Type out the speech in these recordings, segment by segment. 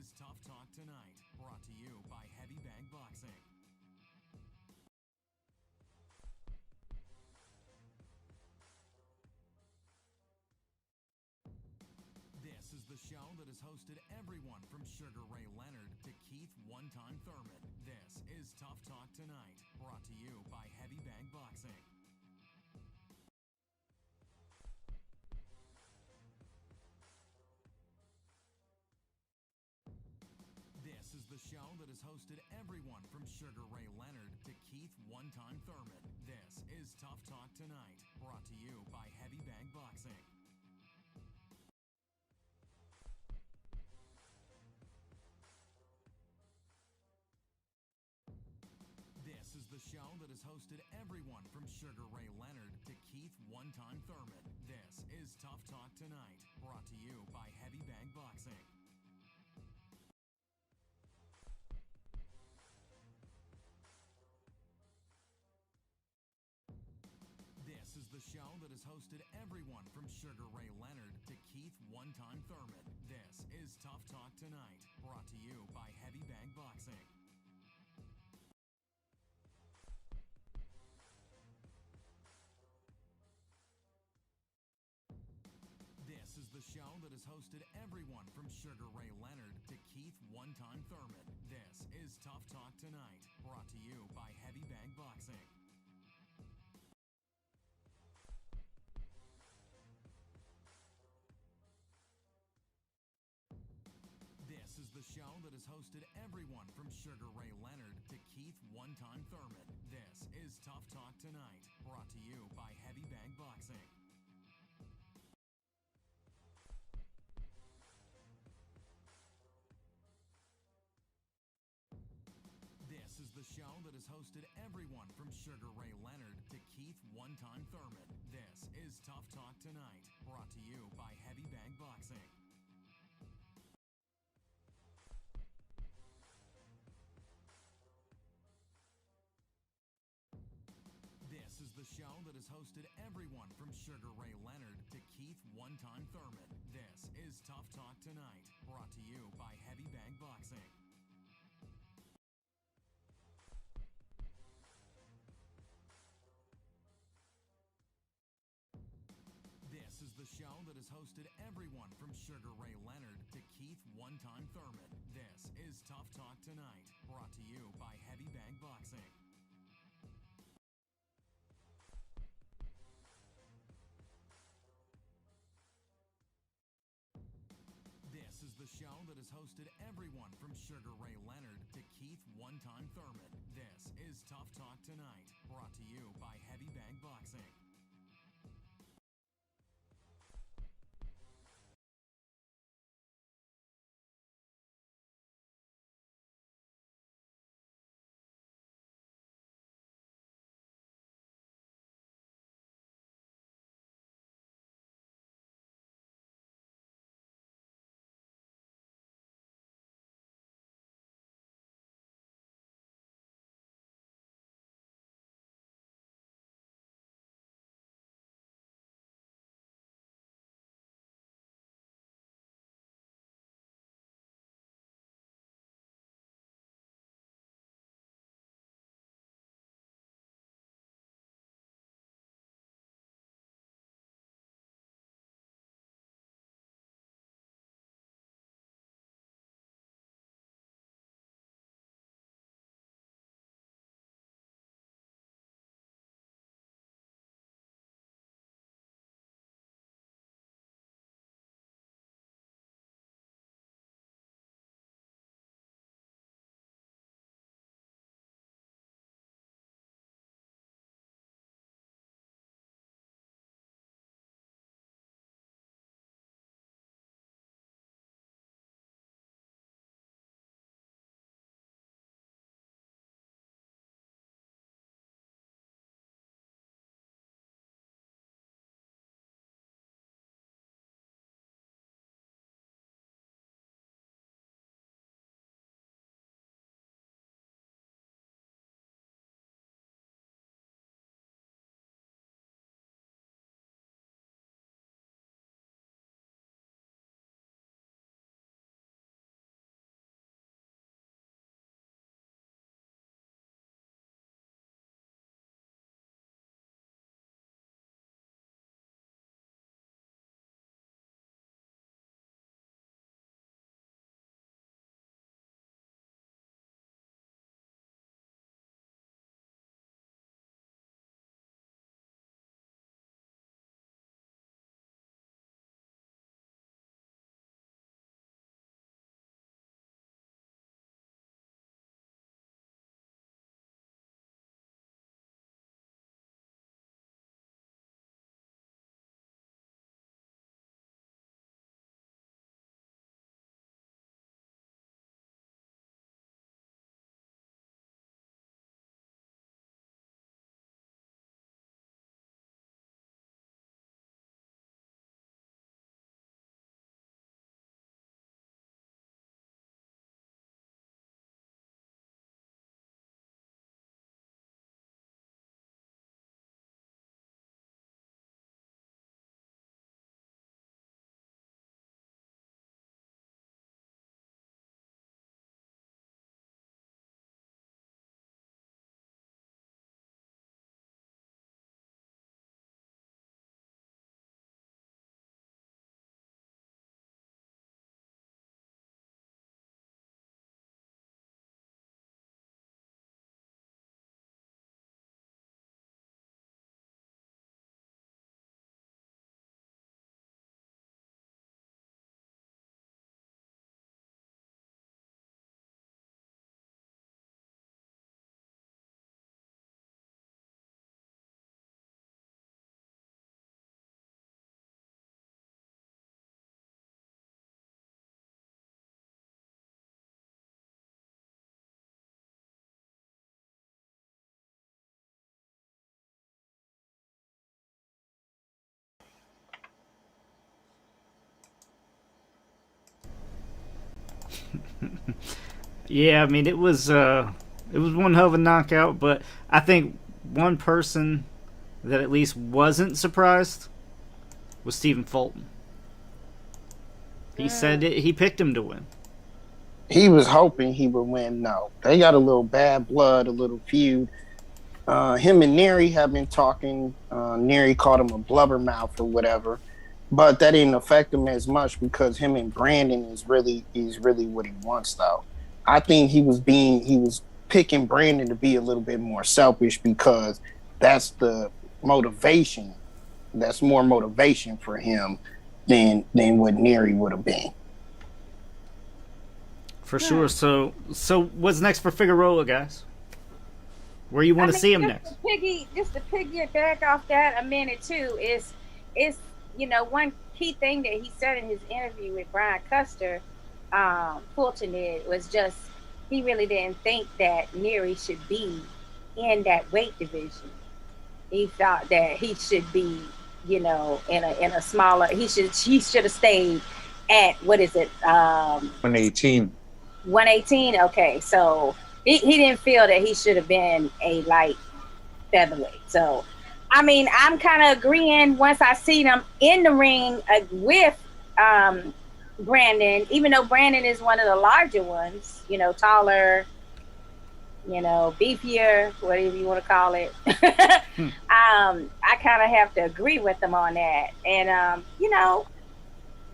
is Tough Talk Tonight, brought to you by Heavy Bag Boxing. This is the show that has hosted everyone from Sugar Ray Leonard to Keith One-Time Thurman. This is Tough Talk Tonight, brought to you by Heavy Bag Boxing. This is the show that has hosted everyone from Sugar Ray Leonard to Keith One-Time Thurman. This is Tough Talk Tonight, brought to you by Heavy Bag Boxing. This is the show that has hosted everyone from Sugar Ray Leonard to Keith One-Time Thurman. This is Tough Talk Tonight, brought to you by Heavy Bag Boxing. This is the show that has hosted everyone from Sugar Ray Leonard to Keith One-Time Thurman. This is Tough Talk Tonight, brought to you by Heavy Bag Boxing. This is the show that has hosted everyone from Sugar Ray Leonard to Keith One-Time Thurman. This is Tough Talk Tonight, brought to you by Heavy Bag Boxing. This is the show that has hosted everyone from Sugar Ray Leonard to Keith One-Time Thurman. This is Tough Talk Tonight, brought to you by Heavy Bag Boxing. This is the show that has hosted everyone from Sugar Ray Leonard to Keith One-Time Thurman. This is Tough Talk Tonight, brought to you by Heavy Bag Boxing. This is the show that has hosted everyone from Sugar Ray Leonard to Keith One-Time Thurman. This is Tough Talk Tonight, brought to you by Heavy Bag Boxing. This is the show that has hosted everyone from Sugar Ray Leonard to Keith One-Time Thurman. This is Tough Talk Tonight, brought to you by Heavy Bag Boxing. This is the show that has hosted everyone from Sugar Ray Leonard to Keith One-Time Thurman. This is Tough Talk Tonight, brought to you by Heavy Bag Boxing. Yeah, I mean it was one hell of a knockout, but I think one person that at least wasn't surprised was Stephen Fulton. He said he picked him to win. He was hoping he would win. No, they got a little bad blood, a little feud. Him and Nery have been talking. Nery called him a blubbermouth or whatever, but that didn't affect him as much because him and Brandon is really what he wants though. I think he was picking Brandon to be a little bit more selfish because that's the motivation. That's more motivation for him than what Nery would have been. For sure. So what's next for Figueroa, guys? Where you want to see him next? Just to piggyback off that a minute too is one key thing that he said in his interview with Brian Custer, Fulton did, was just he really didn't think that Nery should be in that weight division. He thought that he should be, in a smaller. He should have stayed at what is it? 118. 118. Okay, so he didn't feel that he should have been a light featherweight. So, I mean, I'm kind of agreeing once I see them in the ring with Brandon, even though Brandon is one of the larger ones, taller, beefier, whatever you want to call it. I kind of have to agree with them on that. And,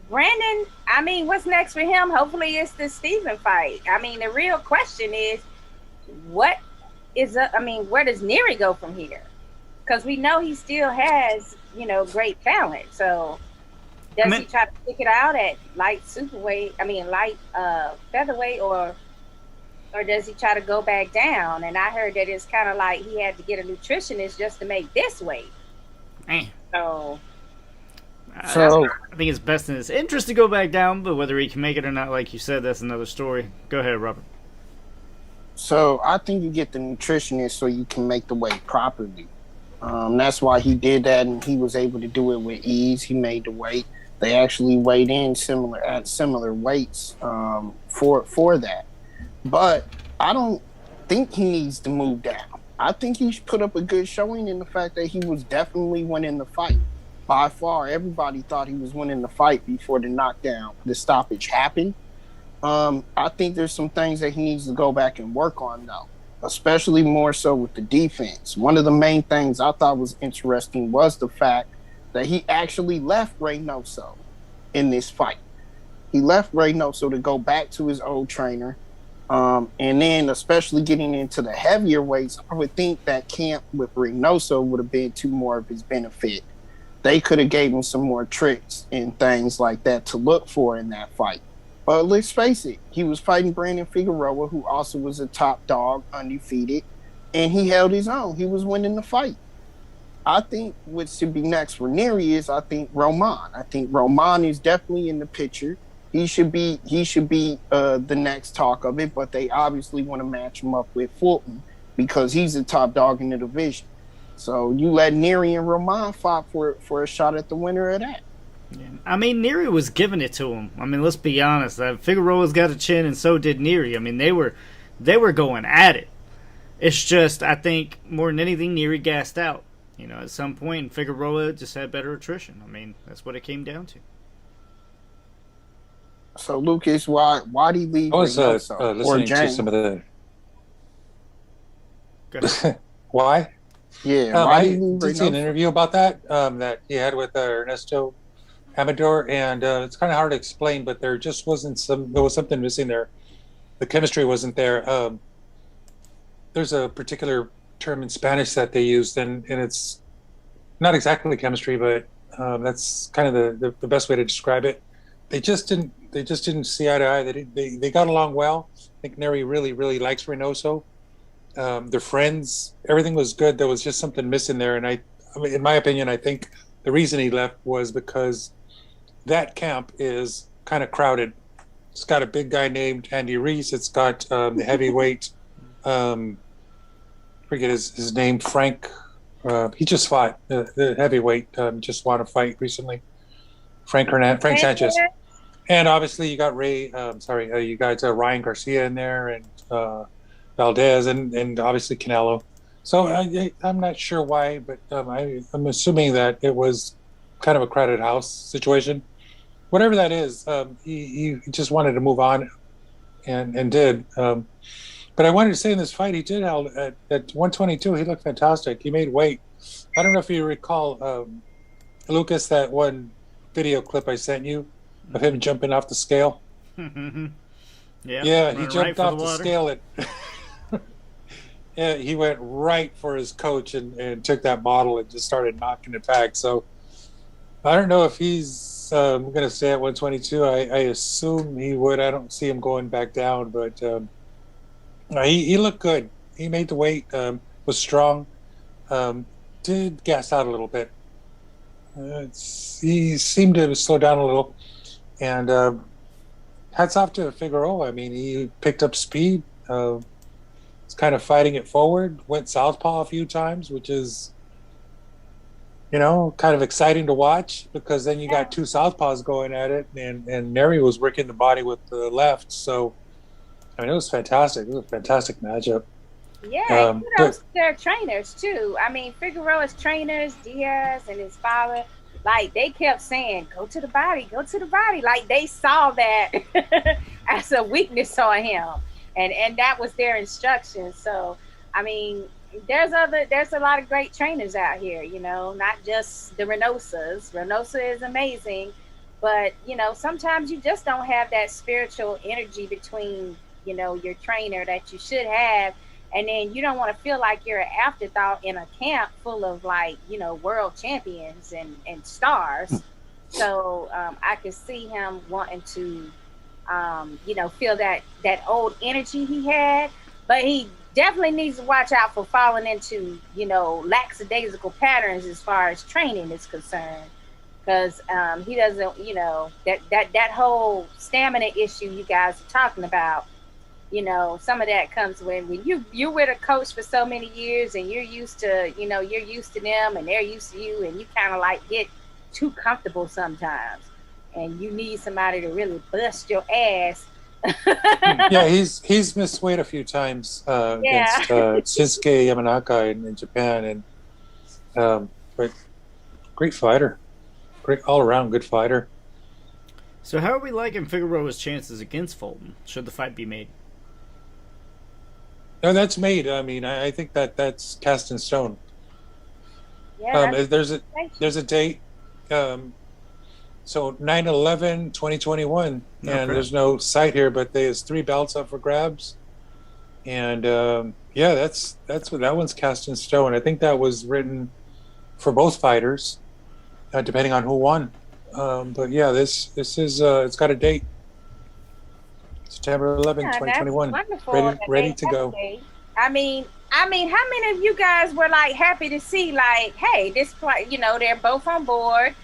Brandon, I mean, what's next for him? Hopefully it's the Steven fight. I mean, the real question is, where does Nery go from here? Because we know he still has, great talent. So does he try to stick it out at light featherweight, or does he try to go back down? And I heard that it's kind of like he had to get a nutritionist just to make this weight. So I think it's best in his interest to go back down, but whether he can make it or not, like you said, that's another story. Go ahead, Robert. So I think you get the nutritionist so you can make the weight properly. That's why he did that, and he was able to do it with ease. He made the weight. They actually weighed in similar weights for that. But I don't think he needs to move down. I think he put up a good showing in the fact that he was definitely winning the fight. By far, everybody thought he was winning the fight before the stoppage happened. I think there's some things that he needs to go back and work on, though, especially more so with the defense. One of the main things I thought was interesting was the fact that he actually left Reynoso in this fight. He left Reynoso to go back to his old trainer. And then, especially getting into the heavier weights, I would think that camp with Reynoso would have been to more of his benefit. They could have gave him some more tricks and things like that to look for in that fight. But let's face it, he was fighting Brandon Figueroa, who also was a top dog, undefeated, and he held his own. He was winning the fight. I think what should be next for Nery is, I think, Roman. I think Roman is definitely in the picture. He should be the next talk of it, but they obviously want to match him up with Fulton because he's the top dog in the division. So you let Nery and Roman fight for a shot at the winner of that. Yeah. I mean, Nery was giving it to him. I mean, let's be honest. Figueroa's got a chin, and so did Nery. I mean, they were going at it. It's just, I think, more than anything, Nery gassed out. At some point, Figueroa just had better attrition. I mean, that's what it came down to. So, Lucas, why did he leave? I was listening to some of the. Why? Yeah, I did see an interview about that that he had with Ernesto Amador, and it's kind of hard to explain, but there just wasn't there was something missing there. The chemistry wasn't there. There's a particular term in Spanish that they used, and it's not exactly chemistry, but that's kind of the best way to describe it. They just didn't see eye to eye. They got along well. I think Nery really likes Reynoso. They're friends. Everything was good. There was just something missing there, and I mean, in my opinion, I think the reason he left was because that camp is kind of crowded. It's got a big guy named Andy Reese. It's got the heavyweight, forget his name, Frank. He just fought the heavyweight. Just won a fight recently. Frank Sanchez. And obviously you got you got Ryan Garcia in there, and Valdez, and obviously Canelo. So I'm not sure why, but I'm assuming that it was kind of a crowded house situation. Whatever that is, he just wanted to move on, and did. But I wanted to say in this fight, he did at 122. He looked fantastic. He made weight. I don't know if you recall, Lucas, that one video clip I sent you of him jumping off the scale. Yeah, he jumped off the scale at. Yeah, he went right for his coach and took that bottle and just started knocking it back. So I don't know if he's going to stay at 122. I assume he would. I don't see him going back down, but he looked good. He made the weight, was strong, did gas out a little bit. He seemed to slow down a little. And hats off to Figueroa. I mean, he picked up speed. Was kind of fighting it forward. Went southpaw a few times, which is, kind of exciting to watch, because then you got two southpaws going at it, and Nery was working the body with the left. So, I mean, it was fantastic. It was a fantastic matchup. Yeah, kudos to their trainers too. I mean, Figueroa's trainers, Diaz and his father, like, they kept saying, go to the body. Like, they saw that as a weakness on him. And that was their instruction. So, I mean, there's a lot of great trainers out here, not just the Reynosas. Reynosa is amazing, but, sometimes you just don't have that spiritual energy between, your trainer that you should have. And then you don't want to feel like you're an afterthought in a camp full of, like, world champions and stars. So I could see him wanting to, feel that old energy he had. But he definitely needs to watch out for falling into, lackadaisical patterns as far as training is concerned. Because he doesn't, that whole stamina issue you guys are talking about. Some of that comes when you're with a coach for so many years, and you're used to them, and they're used to you, and you kind of like get too comfortable sometimes, and you need somebody to really bust your ass. Yeah, he's missed weight a few times against Shinsuke Yamanaka in Japan, and but great fighter, great all around good fighter. So how are we liking Figueroa's chances against Fulton? Should the fight be made? No, that's made. I mean, I think that's cast in stone. Yeah, there's a date. So 9/11/2021, and there's no site here, but there's 3 belts up for grabs. And that's what that one's cast in stone. I think that was written for both fighters, depending on who won. But yeah, this is it's got a date. September 11, 2021. Ready to go. I mean, how many of you guys were like happy to see, like, hey, this play, they're both on board.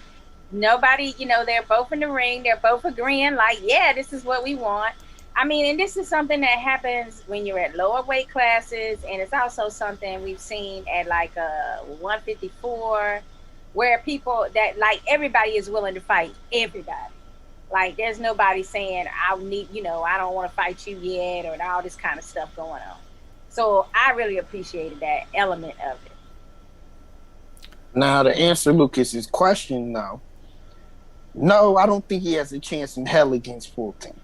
Nobody, they're both in the ring. They're both agreeing, like, yeah, this is what we want. I mean, and this is something that happens when you're at lower weight classes, and it's also something we've seen at like 154, where people that, like, everybody is willing to fight everybody. Like, there's nobody saying, I don't want to fight you yet, or all this kind of stuff going on. So I really appreciated that element of it. Now, to answer Lucas's question, no, I don't think he has a chance in hell against Fulton.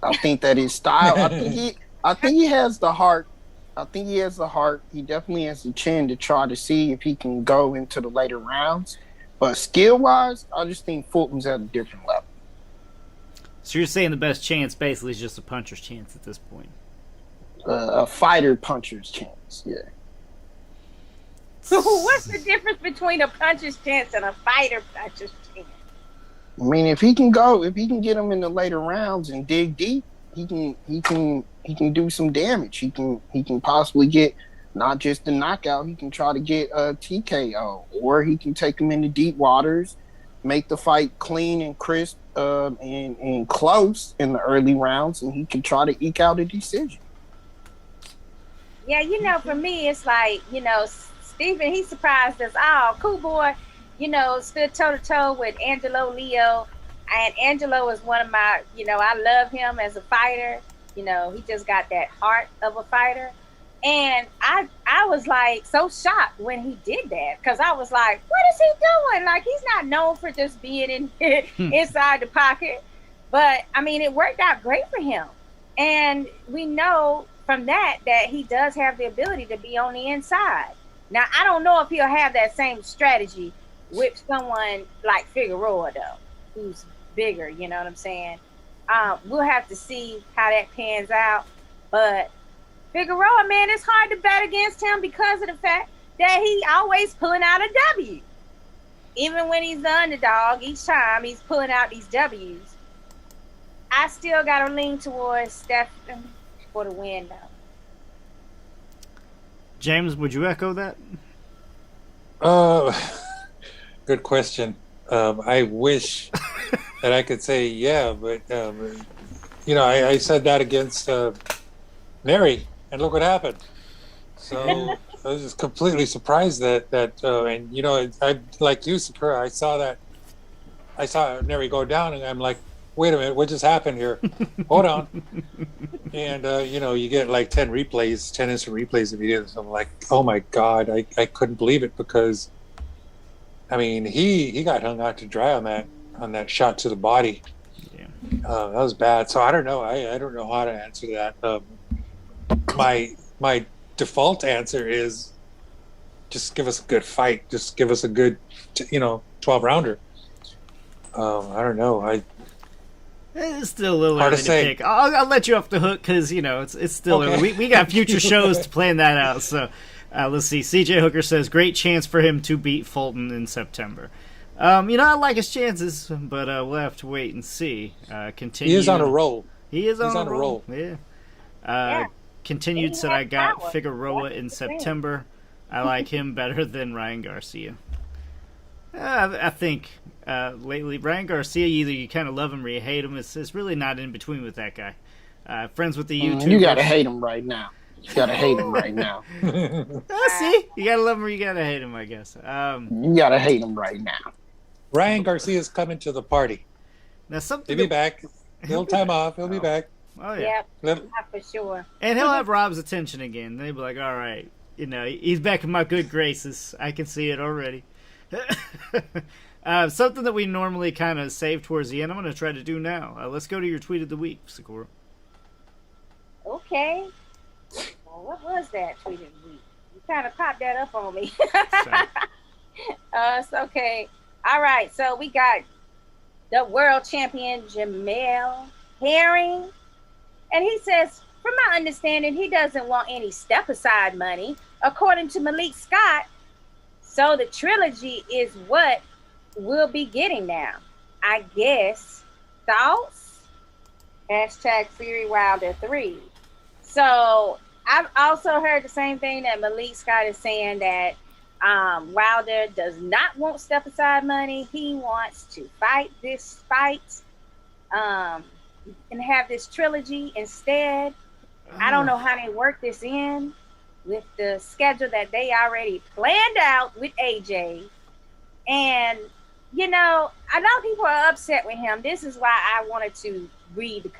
I think that his style, I think he has the heart. He definitely has the chin to try to see if he can go into the later rounds. But skill-wise, I just think Fulton's at a different level. So you're saying the best chance basically is just a puncher's chance at this point? A fighter puncher's chance, yeah. So what's the difference between a puncher's chance and a fighter puncher's chance? I mean, if he can get him in the later rounds and dig deep, he can do some damage. He can possibly get not just a knockout. He can try to get a TKO, or he can take him into deep waters, make the fight clean and crisp and close in the early rounds, and he can try to eke out a decision. Yeah, for me, it's like, Stephen, he surprised us all. Cool boy, stood toe-to-toe with Angelo Leo. And Angelo is one of my, I love him as a fighter. He just got that heart of a fighter. And I was like so shocked when he did that, because I was like, what is he doing? Like, he's not known for just being inside the pocket. But I mean, it worked out great for him. And we know from that he does have the ability to be on the inside. Now, I don't know if he'll have that same strategy with someone like Figueroa, though, who's bigger, you know what I'm saying? We'll have to see how that pans out. But Figueroa, man, it's hard to bet against him because of the fact that he always pulling out a W. Even when he's the underdog, each time he's pulling out these W's. I still got to lean towards Stephen for the win, though. James, would you echo that? Good question. I wish that I could say yeah, but I said that against Nery, and look what happened. So I was just completely surprised that and I like you, Sakura. I saw Nery go down, and I'm like, wait a minute, what just happened here? Hold on. And you get like 10 instant replays of videos. So I'm like, oh my god, I couldn't believe it, because I mean he got hung out to dry on that shot to the body. Yeah. That was bad. So I don't know. I don't know how to answer that. My default answer is just give us a good fight. Just give us a good 12-rounder. I don't know. It's still a little hard early to say. Pick. I'll let you off the hook, because it's still okay. early. We got future shows to plan that out. So let's see. CJ Hooker says great chance for him to beat Fulton in September. I like his chances, but we'll have to wait and see. Continue. He is on a roll. He is on a roll. Yeah. Continued said I got Figueroa in September. I like him better than Ryan Garcia. I think lately Ryan Garcia, either you kind of love him or you hate him. It's really not in between with that guy. Friends with the YouTubers. You gotta hate him right now. See, you gotta love him or you gotta hate him, I guess. You gotta hate him right now. Ryan Garcia's coming to the party. Now something He'll be back. He'll time off. He'll be back. Oh yeah, not for sure. And he'll have Rob's attention again. They'll be like, all right, he's back in my good graces. I can see it already. Something that we normally kind of save towards the end, I'm going to try to do now. Let's go to your tweet of the week, Sakura. Okay. Well, what was that tweet of the week? You kind of popped that up on me. It's okay. All right. So we got the world champion, Jamel Herring. And he says, from my understanding, he doesn't want any step-aside money, according to Malik Scott. So the trilogy is what we'll be getting now, I guess. Thoughts? Hashtag Fury Wilder 3. So I've also heard the same thing that Malik Scott is saying, that Wilder does not want step-aside money. He wants to fight this fight and have this trilogy instead. I don't know how they work this in with the schedule that they already planned out with AJ. And, a lot of people are upset with him. This is why I wanted to read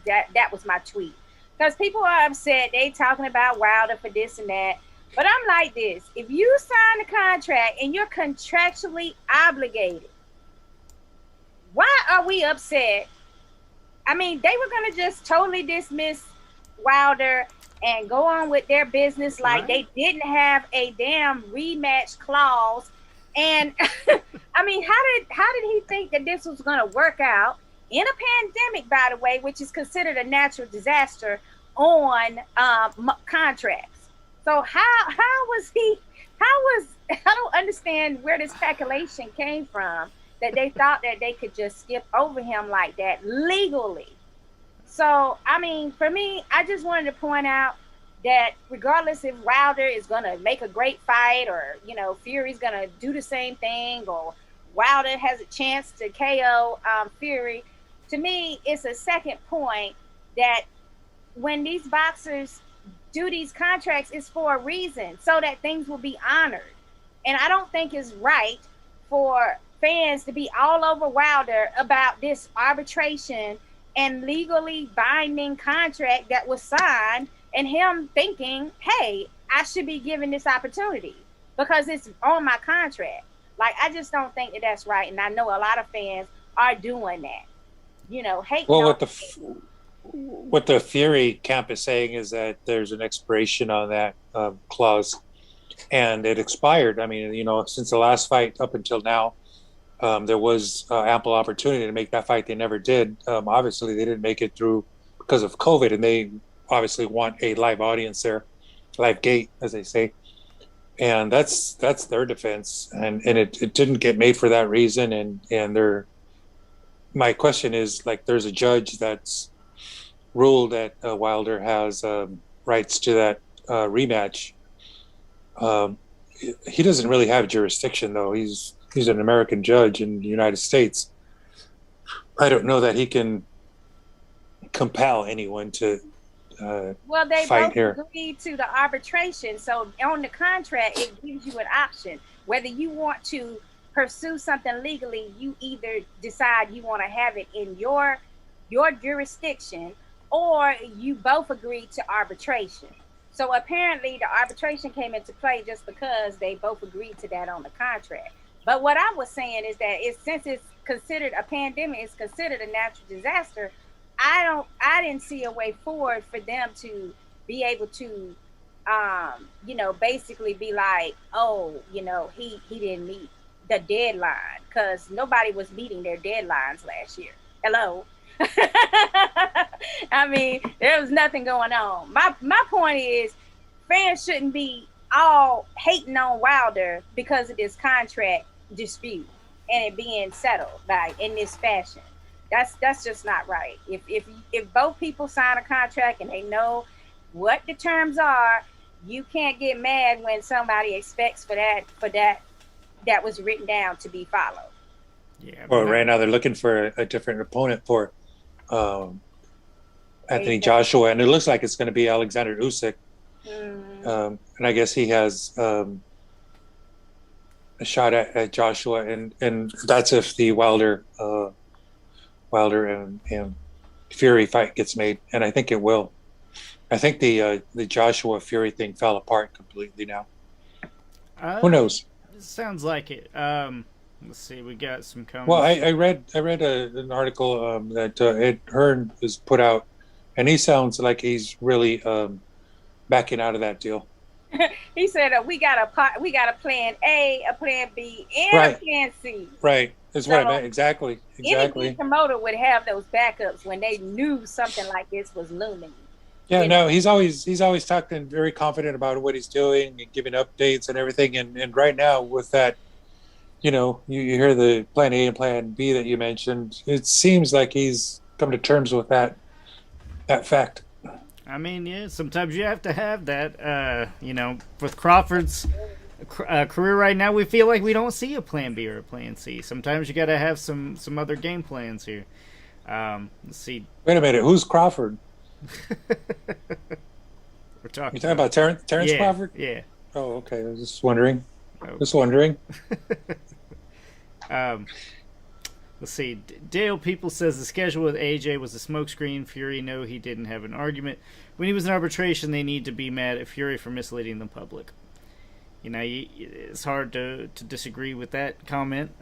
that was my tweet. Because people are upset. They talking about Wilder for this and that. But I'm like this. If you sign a contract and you're contractually obligated, why are we upset? I mean, they were going to just totally dismiss Wilder and go on with their business like they didn't have a damn rematch clause. And I mean, how did he think that this was going to work out in a pandemic, by the way, which is considered a natural disaster on contracts? So I don't understand where this speculation came from, that they thought that they could just skip over him like that legally. So, I mean, for me, I just wanted to point out that regardless if Wilder is going to make a great fight, or, Fury's going to do the same thing, or Wilder has a chance to KO Fury, to me, it's a second point that when these boxers do these contracts, it's for a reason, so that things will be honored. And I don't think it's right for fans to be all over Wilder about this arbitration and legally binding contract that was signed, and him thinking, hey, I should be given this opportunity because it's on my contract. Like, I just don't think that that's right. And I know a lot of fans are doing that. You know, hating. Well, what the Fury camp is saying is that there's an expiration on that clause, and it expired. I mean, you know, since the last fight up until now, there was ample opportunity to make that fight. They never did. Obviously, they didn't make it through because of COVID, and they obviously want a live audience there, live gate, as they say. And that's their defense, and it didn't get made for that reason. And they're, my question is, like, there's a judge that's ruled that Wilder has rights to that rematch. He doesn't really have jurisdiction, though. He's an American judge in the United States. I don't know that he can compel anyone to well, they fight both here. agreed to the arbitration. So on the contract, it gives you an option. Whether you want to pursue something legally, you either decide you want to have it in your jurisdiction, or you both agreed to arbitration. So apparently the arbitration came into play just because they both agreed to that on the contract. But what I was saying is that since it's considered a pandemic, it's considered a natural disaster, I didn't see a way forward for them to be able to, you know, basically be like, oh, you know, he didn't meet the deadline, because nobody was meeting their deadlines last year. Hello. I mean, there was nothing going on. My point is, fans shouldn't be all hating on Wilder because of this contract dispute and it being settled like in this fashion. That's just not right. If both people sign a contract and they know what the terms are, you can't get mad when somebody expects for that was written down to be followed. Yeah. Well, right now they're looking for a different opponent for Anthony Joshua, and it looks like it's going to be Alexander Usyk. And I guess he has a shot at Joshua, and that's if the Wilder and Fury fight gets made, and I think it will. I think the Joshua Fury thing fell apart completely now. Who knows? Sounds like it. Let's see. We got some comments. Well, I read an article that Ed Hearn has put out, and he sounds like he's really backing out of that deal. He said we got a plan A, a plan B, and a plan C. Right. That's what I meant. Exactly. Any big promoter would have those backups when they knew something like this was looming. Yeah, no, he's always talking very confident about what he's doing and giving updates and everything. And right now with that, you know, you hear the plan A and plan B that you mentioned. It seems like he's come to terms with that fact. I mean, yeah, sometimes you have to have that. You know, with Crawford's career right now, we feel like we don't see a plan B or a plan C. Sometimes you got to have some other game plans here. Let's see. Wait a minute, who's Crawford? We're talking. You talking about Terrence Crawford? Yeah. Oh, okay. I was just wondering. Let's see. Dale People says the schedule with AJ was a smokescreen. Fury, no, he didn't have an argument. When he was in arbitration, they need to be mad at Fury for misleading the public. You know, it's hard to disagree with that comment,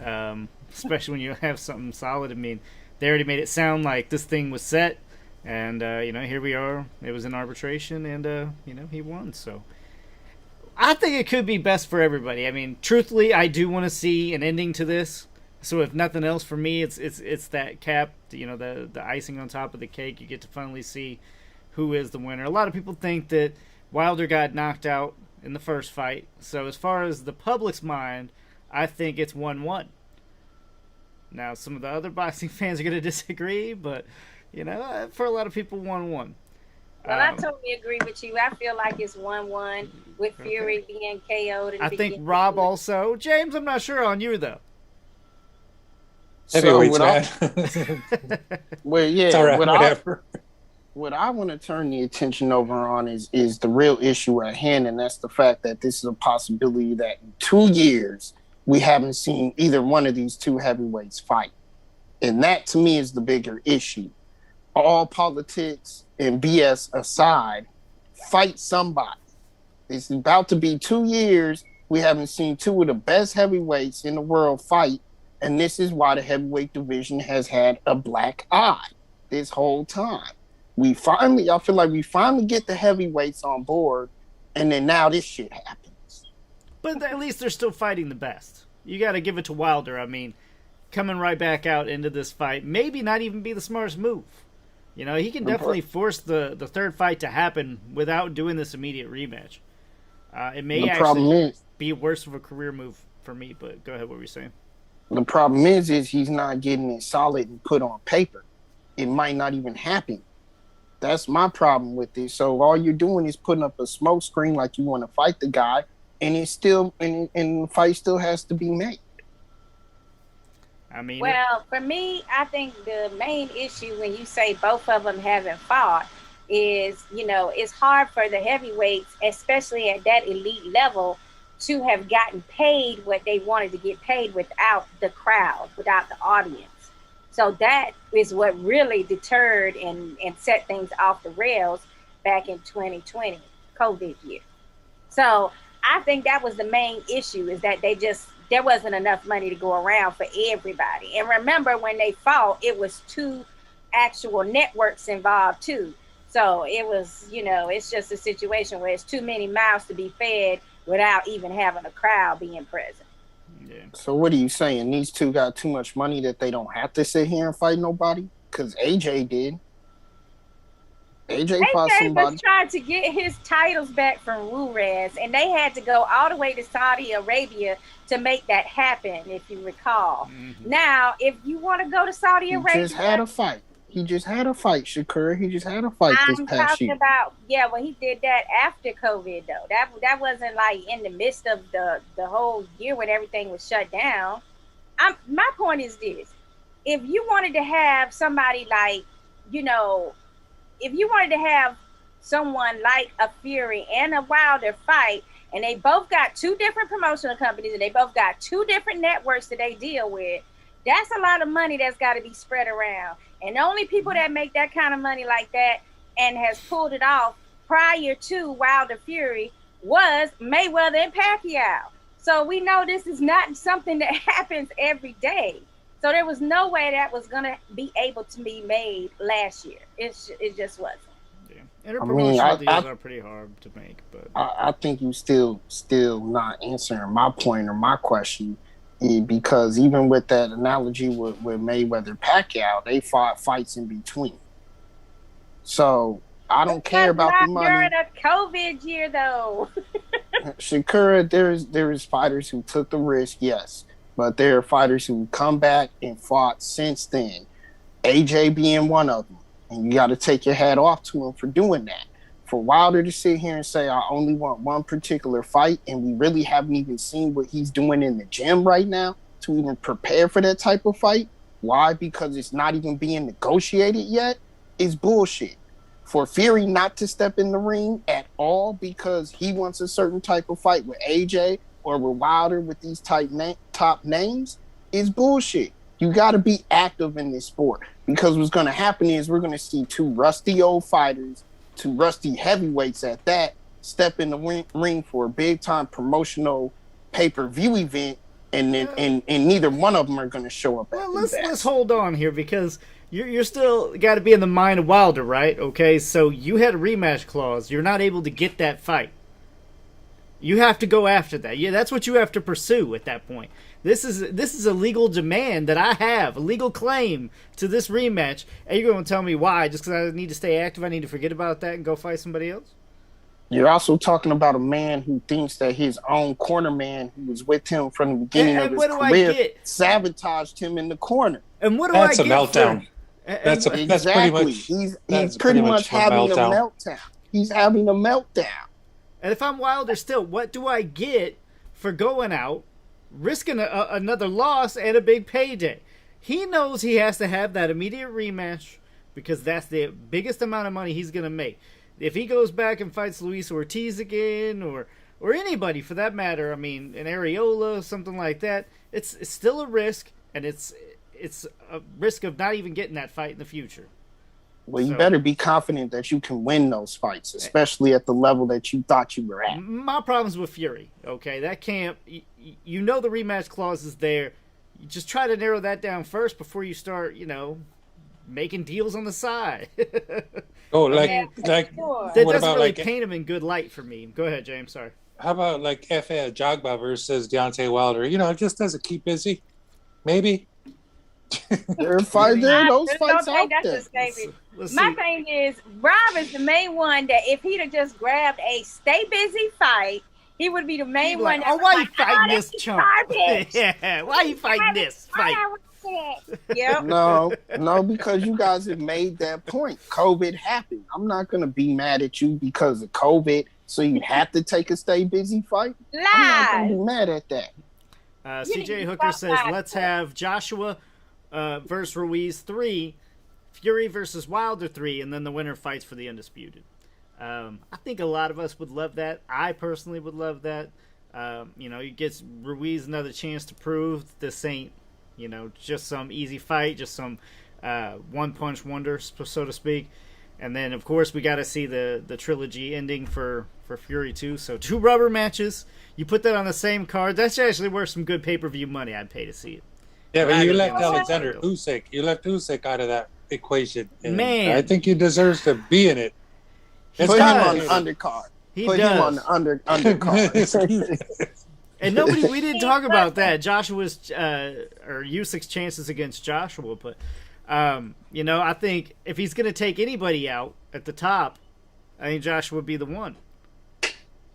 especially when you have something solid. I mean, they already made it sound like this thing was set, and, you know, here we are. It was in arbitration, and, you know, he won. So I think it could be best for everybody. I mean, truthfully, I do want to see an ending to this. So if nothing else, for me, it's that cap, you know, the icing on top of the cake. You get to finally see who is the winner. A lot of people think that Wilder got knocked out in the first fight. So as far as the public's mind, I think it's 1-1. Now, some of the other boxing fans are going to disagree, but, you know, for a lot of people, 1-1. Well, I totally agree with you. I feel like it's 1-1 with Fury being KO'd. I think Rob also. James, I'm not sure on you, though. Heavyweights, man. Well, yeah. It's all right, whatever. What I want to turn the attention over on is the real issue at hand, and that's the fact that this is a possibility that in 2 years we haven't seen either one of these two heavyweights fight. And that, to me, is the bigger issue. All politics and BS aside, fight somebody. It's about to be 2 years. We haven't seen two of the best heavyweights in the world fight. And this is why the heavyweight division has had a black eye this whole time. I feel like we finally get the heavyweights on board, and then now this shit happens. But at least they're still fighting the best. You got to give it to Wilder. I mean, coming right back out into this fight, maybe not even be the smartest move. You know, he can definitely force the third fight to happen without doing this immediate rematch. It may actually be worse of a career move for me, but go ahead, what were you saying? The problem is he's not getting it solid and put on paper. It might not even happen. That's my problem with this. So all you're doing is putting up a smoke screen like you want to fight the guy, and it's still and the fight still has to be made. I mean, well, for me, I think the main issue when you say both of them haven't fought is, you know, it's hard for the heavyweights, especially at that elite level, to have gotten paid what they wanted to get paid without the crowd, without the audience. So that is what really deterred and set things off the rails back in 2020, COVID year. So I think that was the main issue, is that there wasn't enough money to go around for everybody. And remember, when they fought, it was 2 actual networks involved too. So it was, you know, it's just a situation where it's too many mouths to be fed without even having a crowd being present. yeah. So what are you saying? These two got too much money that they don't have to sit here and fight nobody? Because AJ did. AJ fought somebody. Was trying to get his titles back from Ramirez, and they had to go all the way to Saudi Arabia to make that happen, if you recall. Mm-hmm. Now, if you want to go to Saudi Arabia... He just had a fight, Shakur. He just had a fight this past year. Well, he did that after COVID, though. That wasn't like in the midst of the whole year when everything was shut down. My point is this. If you wanted to have somebody like, you know... If you wanted to have someone like a Fury and a Wilder fight, and they both got 2 different promotional companies and they both got 2 different networks that they deal with, that's a lot of money that's got to be spread around. And the only people that make that kind of money like that and has pulled it off prior to Wilder Fury was Mayweather and Pacquiao. So we know this is not something that happens every day. So there was no way that was going to be able to be made last year. It just wasn't. Yeah. Interpromotional deals are pretty hard to make. But I think you still not answering my point or my question, because even with that analogy with Mayweather Pacquiao, they fought fights in between. So I don't care about the money. During a COVID year, though. Shakura, there is fighters who took the risk, yes. But there are fighters who come back and fought since then. AJ being one of them. And you got to take your hat off to him for doing that. For Wilder to sit here and say, I only want one particular fight, and we really haven't even seen what he's doing in the gym right now to even prepare for that type of fight. Why? Because it's not even being negotiated yet, is bullshit. For Fury not to step in the ring at all because he wants a certain type of fight with AJ or with Wilder with these top names is bullshit. You got to be active in this sport, because what's going to happen is we're going to see 2 rusty old fighters, 2 rusty heavyweights at that, step in the ring for a big-time promotional pay-per-view event, and neither one of them are going to show up. Well, let's hold on here, because you're still got to be in the mind of Wilder, right? Okay, so you had a rematch clause. You're not able to get that fight. You have to go after that. Yeah, that's what you have to pursue at that point. This is a legal demand that I have, a legal claim to this rematch. And you're going to tell me why? Just because I need to stay active, I need to forget about that and go fight somebody else? You're also talking about a man who thinks that his own corner man who was with him from the beginning of his career sabotaged him in the corner. And what do I get? That's a meltdown. That's pretty much. He's pretty much having a meltdown. He's having a meltdown. And if I'm Wilder still, what do I get for going out, risking another loss and a big payday? He knows he has to have that immediate rematch because that's the biggest amount of money he's going to make. If he goes back and fights Luis Ortiz again or or anybody for that matter. I mean, an areola, something like that. It's still a risk, and it's a risk of not even getting that fight in the future. Well, you better be confident that you can win those fights, especially at the level that you thought you were at. My problem's with Fury, okay? That can't... You know the rematch clause is there. You just try to narrow that down first before you start, making deals on the side. Oh, that doesn't really paint him in good light for me. Go ahead, James. Sorry. How about like F.A. Jagba versus Deontay Wilder? It just doesn't keep busy. Maybe. Those fights out there. My thing is, Rob is the main one that if he'd have just grabbed a stay busy fight, he would be the main one. Like, why you fighting this chump? Yeah, why you fighting this fight? Yep. No, because you guys have made that point. COVID happened. I'm not going to be mad at you because of COVID, so you have to take a stay busy fight. I'm not going to be mad at that. CJ Hooker says, let's have Joshua versus Ruiz 3, Fury versus Wilder 3, and then the winner fights for the undisputed. I think a lot of us would love that. I personally would love that. It gets Ruiz another chance to prove this ain't, just some easy fight, just some one-punch wonder, so to speak. And then, of course, we got to see the trilogy ending for Fury 2. So 2 rubber matches. You put that on the same card. That's actually worth some good pay-per-view money. I'd pay to see it. Yeah, but you left Alexander Usyk. You left Usyk out of that equation. Man, I think he deserves to be in it. Put him on the undercard. Put him on the undercard. And we didn't talk about that. Joshua's or Usyk's chances against Joshua, but I think if he's going to take anybody out at the top, I think Joshua would be the one.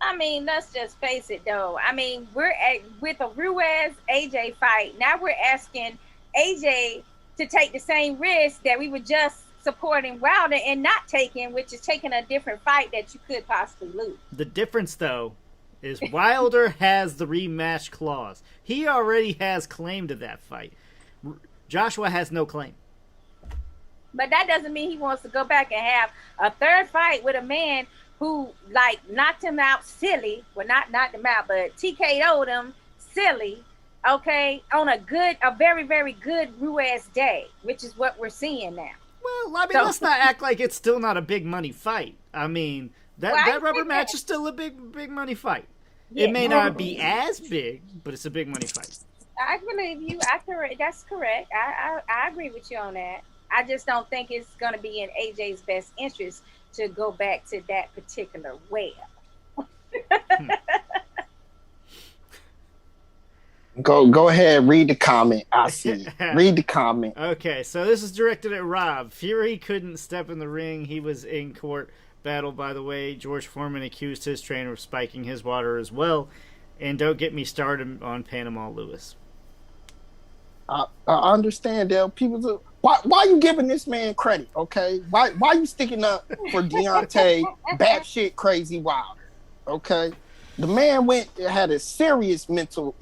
I mean, let's just face it, though. I mean, with a Ruiz AJ fight. Now we're asking AJ to take the same risk that we were just supporting Wilder and not taking, which is taking a different fight that you could possibly lose. The difference, though, is Wilder has the rematch clause. He already has claim to that fight. Joshua has no claim. But that doesn't mean he wants to go back and have a third fight with a man who, knocked him out silly. Well, not knocked him out, but TKO'd him silly, okay, on a very, very good Ruiz day, which is what we're seeing now. Well, let's not act like it's still not a big money fight. I mean, that rubber match is still a big money fight. Yeah, it may not be as big, but it's a big money fight. I believe you. That's correct. I agree with you on that. I just don't think it's going to be in AJ's best interest to go back to that particular web. Go ahead, read the comment. I see. Read the comment. Okay, so this is directed at Rob. Fury couldn't step in the ring. He was in court battle, by the way. George Foreman accused his trainer of spiking his water as well. And don't get me started on Panama Lewis. I understand, Dale. People, why are you giving this man credit? Okay, why you sticking up for Deontay batshit crazy Wilder? Okay, the man had a serious mental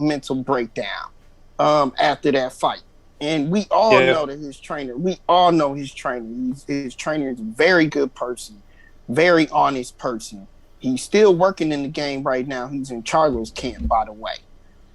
breakdown after that fight, and we all know that his trainer. We all know his trainer. His trainer is a very good person, very honest person. He's still working in the game right now. He's in Charlo's camp, by the way.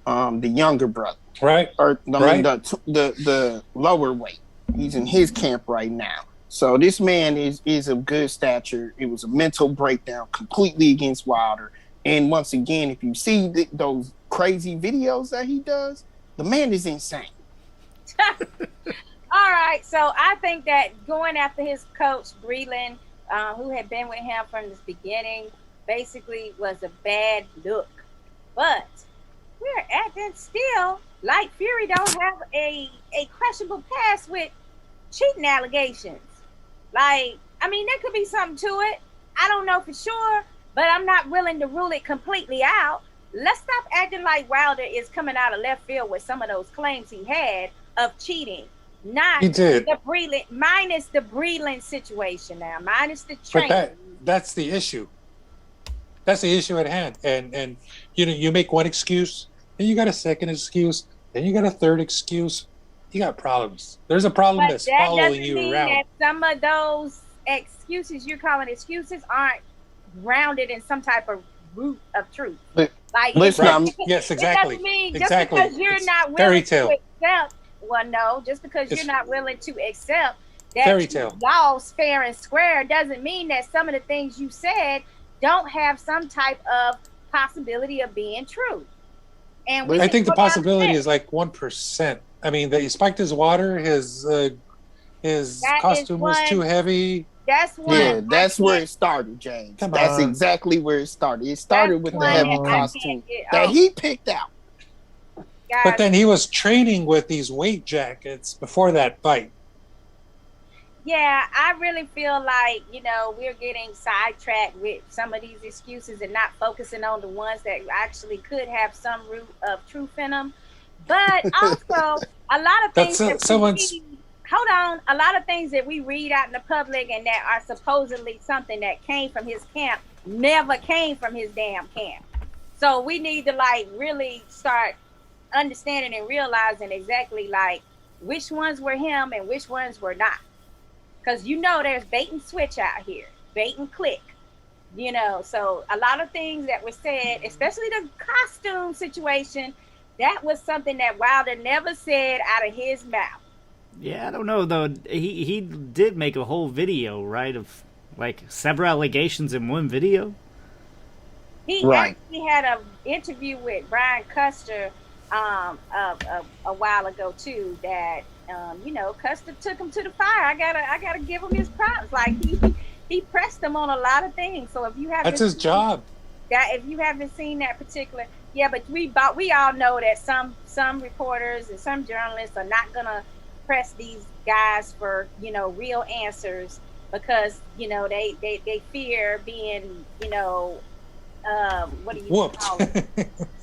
The younger brother. Right. Or the lower weight. He's in his camp right now. So this man is of good stature. It was a mental breakdown completely against Wilder. And once again, if you see those crazy videos that he does, the man is insane. All right. So I think that going after his coach, Breland, who had been with him from the beginning, basically was a bad look. But we're acting still like Fury don't have a questionable past with cheating allegations. There could be something to it. I don't know for sure, but I'm not willing to rule it completely out. Let's stop acting like Wilder is coming out of left field with some of those claims he had of cheating. He did. The Breland, minus the Breland situation now, minus the training. But that's the issue. That's the issue at hand. And you make one excuse, then you got a second excuse, then you got a third excuse. You got problems. There's a problem that's following you around. That some of those excuses you're calling excuses aren't grounded in some type of root of truth. But Like, listen, Yes, exactly. It doesn't mean Exactly. just because you're It's not fairy willing tale. to accept. Well, no, just because It's you're not willing to accept that fairy you tale. lost fair and square doesn't mean that some of the things you said don't have some type of possibility of being true. And we I think the go down possibility the is like 1%. I mean, that he spiked his water. His That costume is was too one- heavy. That's one. yeah, that's where I it started, James. Come That's on. exactly where it started. It started That's with the one heavy that I costume can't get that over. he picked out. guys, But then he was training with these weight jackets before that fight. yeah, I really feel like, we're getting sidetracked with some of these excuses and not focusing on the ones that actually could have some root of truth in them. But also, a lot of things That's that someone's. hold on, a lot of things that we read out in the public and that are supposedly something that came from his camp never came from his damn camp. So we need to like really start understanding and realizing exactly like which ones were him and which ones were not. Because there's bait and switch out here, bait and click. So a lot of things that were said, especially the costume situation, that was something that Wilder never said out of his mouth. Yeah, I don't know though. He did make a whole video, right, of like several allegations in one video. He Right. actually had an interview with Brian Custer a while ago too. That Custer took him to the fire. I gotta give him his props. Like he pressed him on a lot of things. So if you haven't, That's his job. if you haven't seen that particular, yeah, but we all know that some reporters and some journalists are not gonna press these guys for real answers because they fear being what do you Whooped. call it?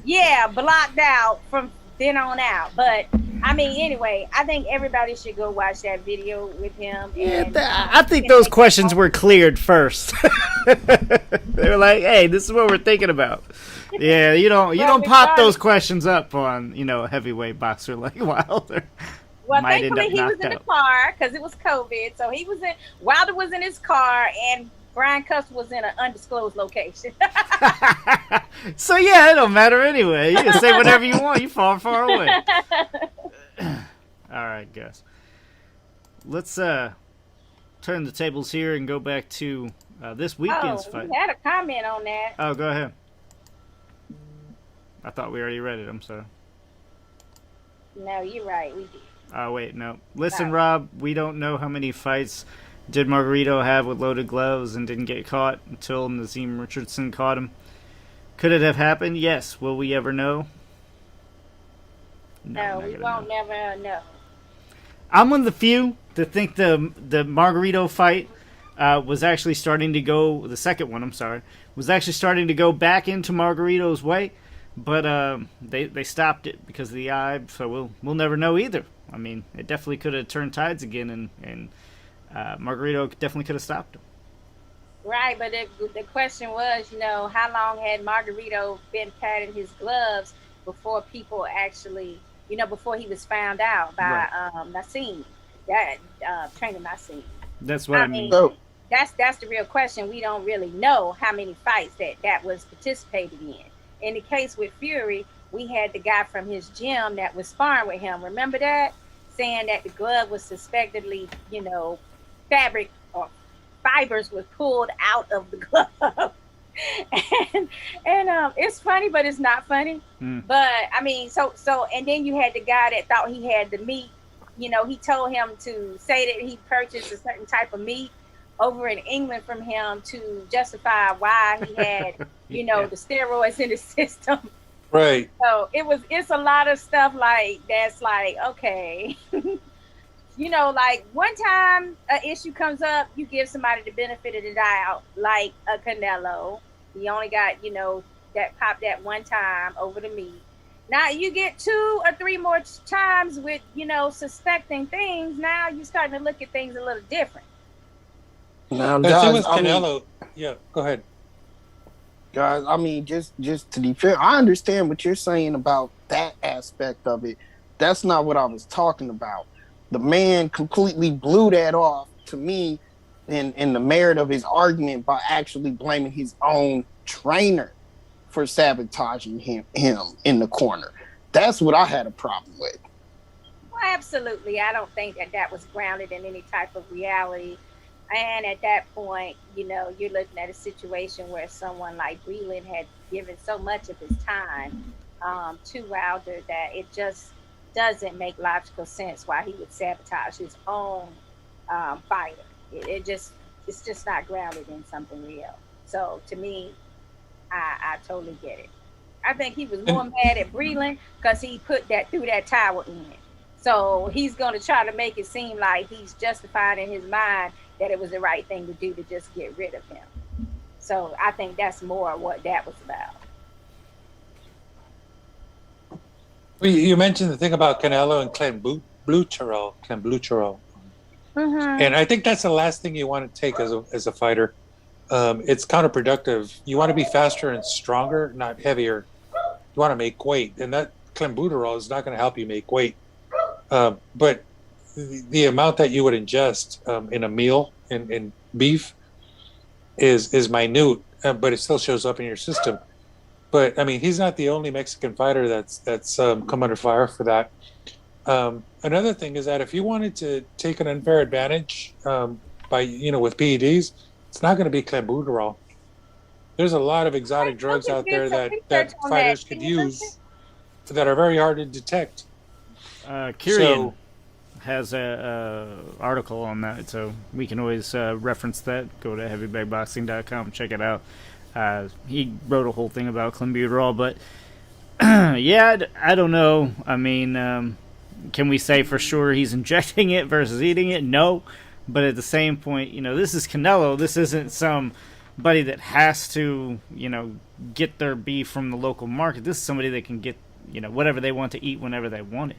Yeah, blocked out from then on out. But I mean, anyway, I think everybody should go watch that video with him. And I think those questions were cleared first. They were like, "Hey, this is what we're thinking about." Yeah, you don't pop those questions up on a heavyweight boxer like Wilder. Well, Might end thankfully up he was knocked in the out. car because it was COVID. So Wilder was in his car and Brian Custer was in an undisclosed location. So yeah, it don't matter anyway. You can say whatever you want. You far away. All right, guys. Let's turn the tables here and go back to this weekend's fight. We had a comment on that. Oh, go ahead. I thought we already read it. I'm sorry. No, you're right. We did. Oh, wait, no. Listen, Rob, we don't know how many fights did Margarito have with loaded gloves and didn't get caught until Nazim Richardson caught him. Could it have happened? Yes. Will we ever know? No, we won't never know. I'm one of the few to think the Margarito fight was actually starting to go, the second one, I'm sorry, was actually starting to go back into Margarito's way, but they stopped it because of the eye, so we'll never know either. I mean, it definitely could have turned tides again, and Margarito definitely could have stopped him. Right, but the question was, how long had Margarito been patting his gloves before people actually, before he was found out by Nassim, that trainer Nassim. That's what I mean. So, That's the real question. We don't really know how many fights that was participated in. In the case with Fury, we had the guy from his gym that was sparring with him. Remember that? Saying that the glove was suspectedly, fabric or fibers was pulled out of the glove. and it's funny, but it's not funny. But I mean, so and then you had the guy that thought he had the meat. He told him to say that he purchased a certain type of meat over in England from him to justify why he had, the steroids in his system. Right. So it's a lot of stuff like that's like, okay. Like one time an issue comes up, you give somebody the benefit of the doubt, like a Canelo. He only got, that popped that one time over the meat. Now you get 2 or 3 more times with, suspecting things. Now you're starting to look at things a little different. now, The thing with guys, Canelo, yeah, go ahead. guys, I mean, just to be fair, I understand what you're saying about that aspect of it. That's not what I was talking about. The man completely blew that off to me in the merit of his argument by actually blaming his own trainer. for sabotaging him in the corner. That's what I had a problem with. Well, absolutely. I don't think that was grounded in any type of reality. And at that point, you're looking at a situation where someone like Breland had given so much of his time to Wilder that it just doesn't make logical sense why he would sabotage his own fighter. It's just not grounded in something real. So to me, I totally get it. I think he was more mad at Breland because he threw that towel in. So he's going to try to make it seem like he's justified in his mind that it was the right thing to do to just get rid of him. So I think that's more what that was about. Well, you mentioned the thing about Canelo and Clenbuterol. And I think that's the last thing you want to take as a fighter. It's counterproductive. You want to be faster and stronger, not heavier. You want to make weight, and that Clenbuterol is not going to help you make weight. But the amount that you would ingest in a meal in beef is minute, but it still shows up in your system. But I mean, he's not the only Mexican fighter that's come under fire for that. Another thing is that if you wanted to take an unfair advantage by with PEDs, it's not going to be Clenbuterol. There's a lot of exotic drugs out there that fighters could use that are very hard to detect. Kyrian has a article on that, so we can always reference that. Go to heavybagboxing.com and check it out. He wrote a whole thing about Clenbuterol, but yeah, I don't know. I mean, can we say for sure he's injecting it versus eating it? No, but at the same point, this is Canelo. This isn't somebody that has to, get their beef from the local market. This is somebody that can get, whatever they want to eat whenever they want it.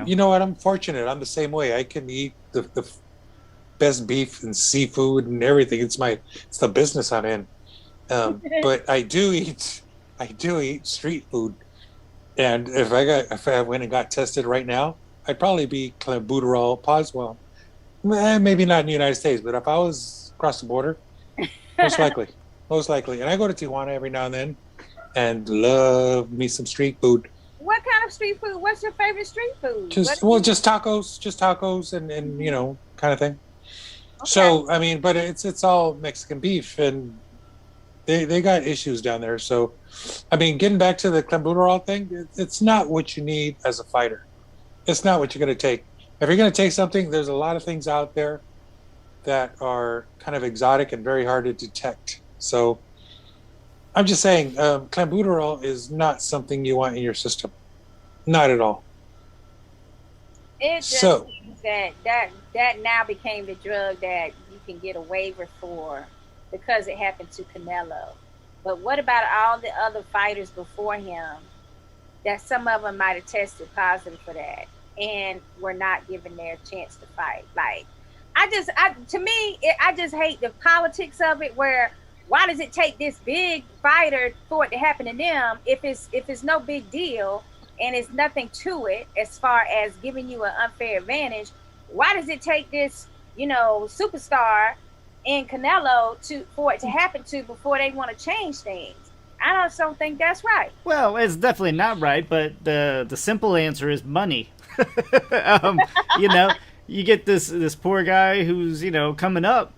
You know what? I'm fortunate. I'm the same way. I can eat the best beef and seafood and everything. It's the business I'm in. But I do eat street food. And if I went and got tested right now, I'd probably be Clenbuterol positive. Well, maybe not in the United States, but if I was across the border, most likely. And I go to Tijuana every now and then, and love me some street food. What kind of street food? What's your favorite street food? Just tacos, and kind of thing. Okay. So I mean, but it's all Mexican beef, and they got issues down there. So, I mean, getting back to the Clenbuterol thing, it's not what you need as a fighter. It's not what you're going to take. If you're going to take something, there's a lot of things out there that are kind of exotic and very hard to detect. So I'm just saying, Clenbuterol is not something you want in your system. Not at all. It just seems that now became the drug that you can get a waiver for because it happened to Canelo. But what about all the other fighters before him that some of them might have tested positive for that and were not given their chance to fight? Like, I just hate the politics of it, where why does it take this big fighter for it to happen to them if it's no big deal and it's nothing to it as far as giving you an unfair advantage? Why does it take this, superstar in Canelo for it to happen to before they want to change things? I just don't think that's right. Well, it's definitely not right, but the simple answer is money. You get this poor guy who's, coming up,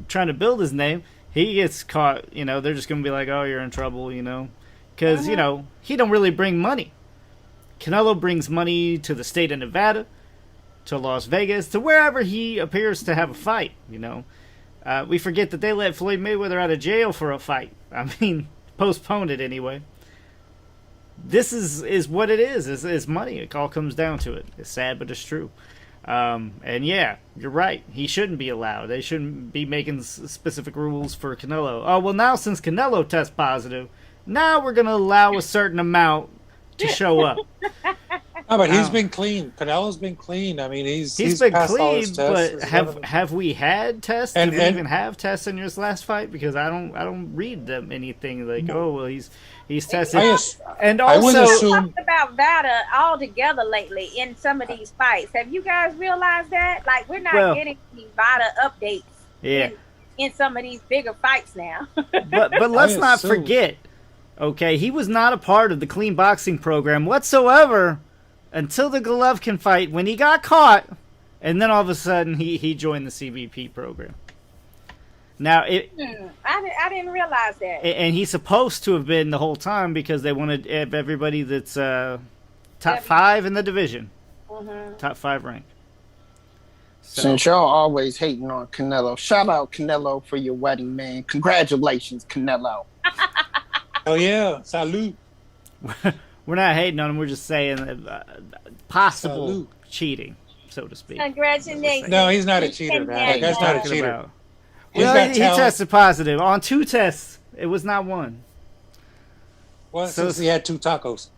trying to build his name. He gets caught, they're just going to be like, oh, you're in trouble, because, he don't really bring money. Canelo brings money to the state of Nevada, to Las Vegas, to wherever he appears to have a fight, We forget that they let Floyd Mayweather out of jail for a fight. I mean, postponed it anyway. This is what it is. It's money. It all comes down to it. It's sad, but it's true. And yeah, you're right. He shouldn't be allowed. They shouldn't be making specific rules for Canelo. Oh, well, now since Canelo tests positive, now we're going to allow a certain amount to show up. No, but he's been clean. Canelo's been clean. I mean, he's been passed all clean, his tests. but have we had tests? Did we even have tests in his last fight? Because I don't read them anything like, oh, well, he's tested. And also, talked about VADA all together lately in some of these fights. Have you guys realized that? Like, we're not getting any VADA updates in some of these bigger fights now. but let's not forget Okay, he was not a part of the clean boxing program whatsoever until the Golovkin fight when he got caught, and then all of a sudden he joined the CBP program. Now I didn't realize that. And he's supposed to have been the whole time because they wanted everybody that's top 5 in the division, top 5 rank. So. Since y'all always hating on Canelo, shout out Canelo for your wedding, man. Congratulations, Canelo. Oh yeah, salute. We're not hating on him. We're just saying possible cheating, so to speak. Congratulations. No, he's not a cheater, man. That guy's not a cheater. Well, he tested positive on 2 tests. It was not 1. Well, so since he had 2 tacos.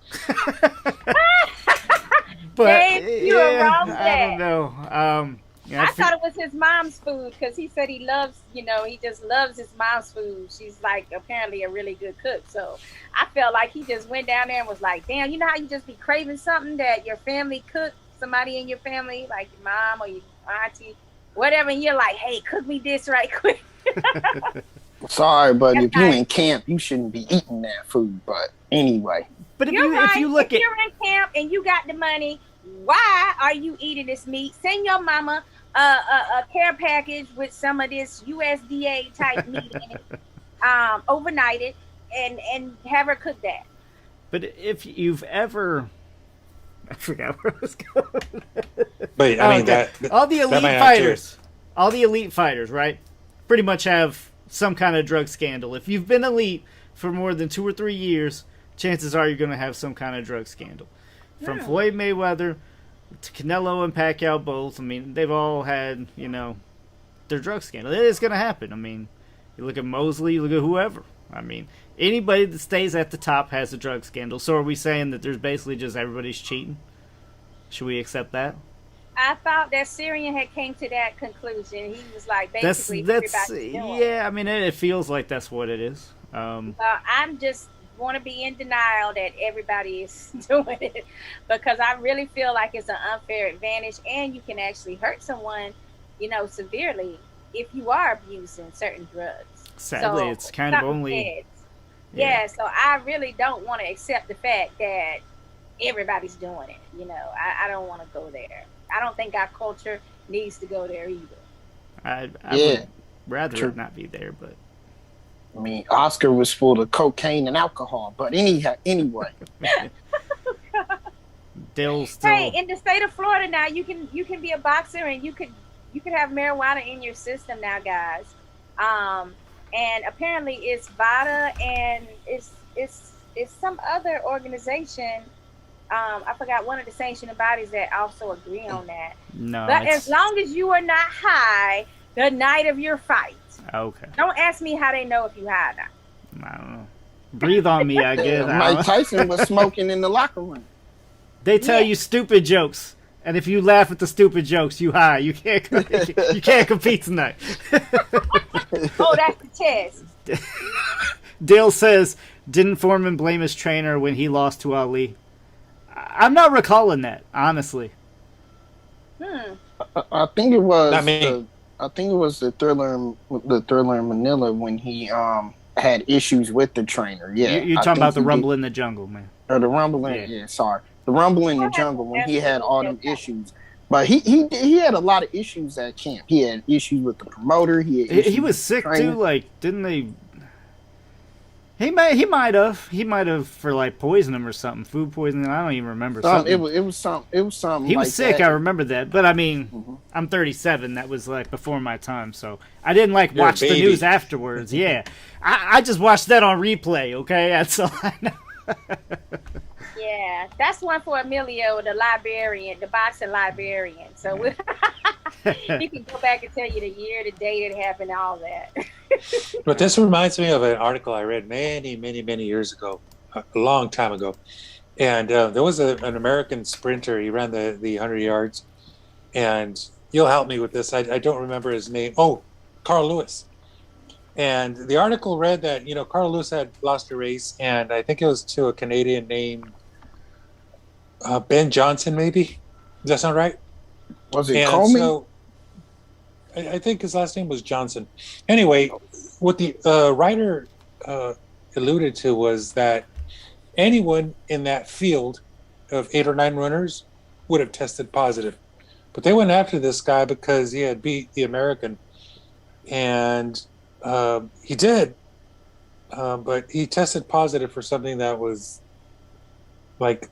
But you were wrong there. I don't know. I thought it was his mom's food because he said he loves, he just loves his mom's food. She's like apparently a really good cook. So I felt like he just went down there and was like, damn, you know how you just be craving something that your family cooked, somebody in your family, like your mom or your auntie, whatever. And you're like, hey, cook me this right quick. Sorry, but if you're in camp, you shouldn't be eating that food. But anyway. But if you look at... If you're in camp and you got the money, why are you eating this meat? Send your mama a care package with some of this USDA type meat in it, overnight it, and have her cook that. But if you've ever, I forgot where I was going. But I mean all the elite fighters, right? Pretty much have some kind of drug scandal. If you've been elite for more than 2 or 3 years, chances are you're going to have some kind of drug scandal. From Floyd Mayweather to Canelo and Pacquiao both, I mean, they've all had, their drug scandal. It is going to happen. I mean, you look at Mosley, you look at whoever. I mean, anybody that stays at the top has a drug scandal. So are we saying that there's basically just everybody's cheating? Should we accept that? I thought that Syrian had came to that conclusion. He was like, basically, everybody's doing. Yeah, I mean, it feels like that's what it is. I'm just want to be in denial that everybody is doing it because I really feel like it's an unfair advantage and you can actually hurt someone, severely if you are abusing certain drugs. Sadly, so, it's kind of only... Yeah, so I really don't want to accept the fact that everybody's doing it. I don't want to go there. I don't think our culture needs to go there either. I would rather not be there, but... I mean, Oscar was full of cocaine and alcohol, but anyway. Hey, in the state of Florida now, you can be a boxer and you could have marijuana in your system now, guys. And apparently it's VADA and it's some other organization. I forgot one of the sanctioning bodies that also agree on that. No, but as long as you are not high the night of your fight. Okay. Don't ask me how they know if you high or not. I don't know. Breathe on me, I guess. Mike Tyson was smoking in the locker room. They tell you stupid jokes, and if you laugh at the stupid jokes, you high. You can't compete tonight. Oh, that's the test. Dale says, didn't Foreman blame his trainer when he lost to Ali? I'm not recalling that, honestly. I think it was. Not me. I think it was the Thriller in Manila when he had issues with the trainer. Yeah, you're talking about the Rumble in the Jungle, man. Or the Rumble in sorry, the Rumble in the Jungle when he had all them issues. But he had a lot of issues at camp. He had issues with the promoter. He was sick too. Like, didn't they? He might have for like poison him or something, food poisoning. I don't even remember. It was something. He was like sick. that. I remember that. But I mean, I'm 37. That was like before my time, so I didn't watch the news afterwards. Yeah, I just watched that on replay. Okay, that's all I know. Yeah, that's one for Emilio, the librarian, the boxing librarian. So he can go back and tell you the year, the date it happened, all that. But this reminds me of an article I read many years ago, a long time ago. And there was an American sprinter. He ran the 100 yards. And you'll help me with this. I don't remember his name. Oh, Carl Lewis. And the article read that, Carl Lewis had lost a race. And I think it was to a Canadian named Ben Johnson, maybe. Does that sound right? Was it Coleman? So, I think his last name was Johnson. Anyway, what the writer alluded to was that anyone in that field of 8 or 9 runners would have tested positive. But they went after this guy because he had beat the American. And he did. But he tested positive for something that was like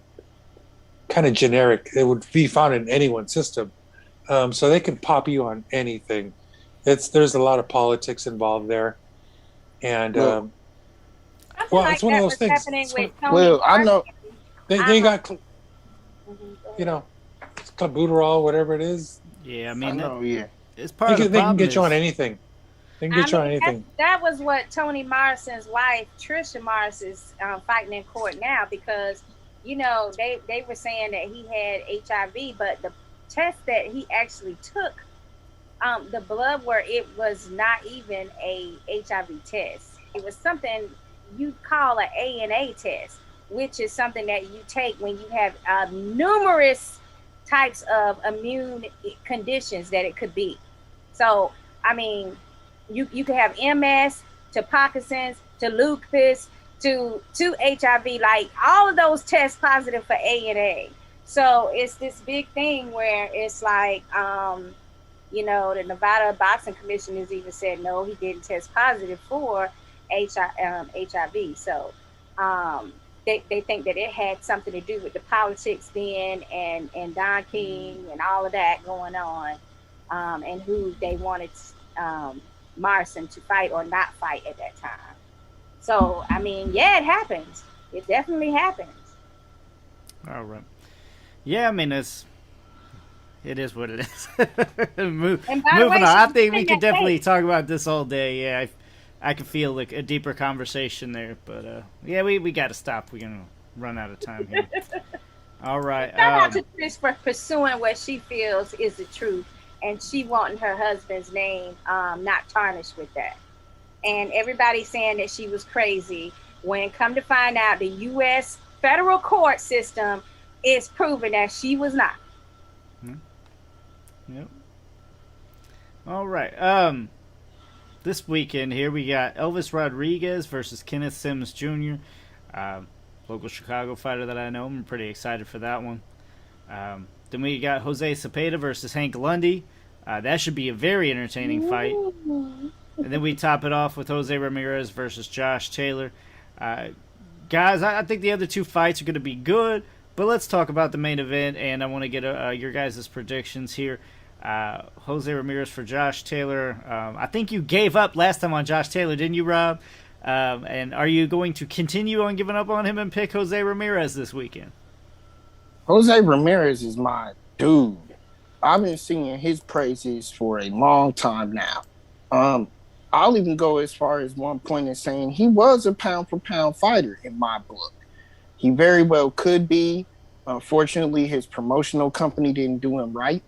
kind of generic. It would be found in anyone's system. So they can pop you on anything. There's a lot of politics involved there. And well, it's one of those things. Well, I know they got, you know, clenbuterol, whatever it is. Yeah, I mean, yeah. It's part of the they can problem. get you on anything. They can get you on anything. That was what Toni Morrison's wife, Trisha Morris, is fighting in court now because, you know, they were saying that he had HIV, but the test that he actually took, the blood work, it was not even a HIV test. It was something you call an ANA test, which is something that you take when you have numerous types of immune conditions that it could be. So, I mean, you could have MS to Parkinson's to lupus to HIV, like all of those tests positive for ANA. So it's this big thing where it's like, you know, the Nevada Boxing Commission has even said, no, he didn't test positive for HIV. So they think that it had something to do with the politics then and Don King and all of that going on, and who they wanted Morrison to fight or not fight at that time. So, I mean, yeah, it happens. It definitely happens. All right. Yeah, I mean, it is what it is. Moving on. I think we could definitely talk about this all day. Yeah, I can feel like a deeper conversation there. But, yeah, we got to stop. We're going to run out of time here. All right. Shout out to Trish for pursuing what she feels is the truth. And she wanting her husband's name not tarnished with that. And everybody's saying that she was crazy. When come to find out, the U.S. federal court system is proving that she was not. Yep. All right. This weekend here we got Elvis Rodriguez versus Kenneth Sims Jr., local Chicago fighter that I know. I'm pretty excited for that one. Then we got Jose Cepeda versus Hank Lundy. That should be a very entertaining fight. And then we top it off with Jose Ramirez versus Josh Taylor. Guys, I think the other two fights are going to be good, but let's talk about the main event, and I want to get your guys' predictions here. Jose Ramirez for Josh Taylor. I think you gave up last time on Josh Taylor, didn't you, Rob? And are you going to continue on giving up on him and pick Jose Ramirez this weekend? Jose Ramirez is my dude. I've been singing his praises for a long time now. I'll even go as far as one point in saying he was a pound-for-pound fighter in my book. He very well could be. Unfortunately, his promotional company didn't do him right.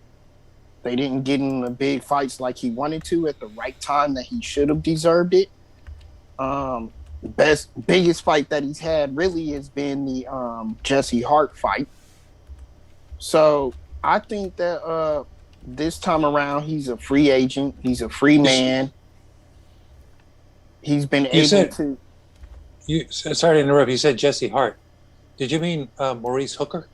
They didn't get him the big fights like he wanted to at the right time that he should have deserved it. Biggest fight that he's had really has been the Jesse Hart fight. So I think that this time around he's a free agent. He's a free man. He's been able to. Sorry to interrupt. You said Jesse Hart. Did you mean Maurice Hooker?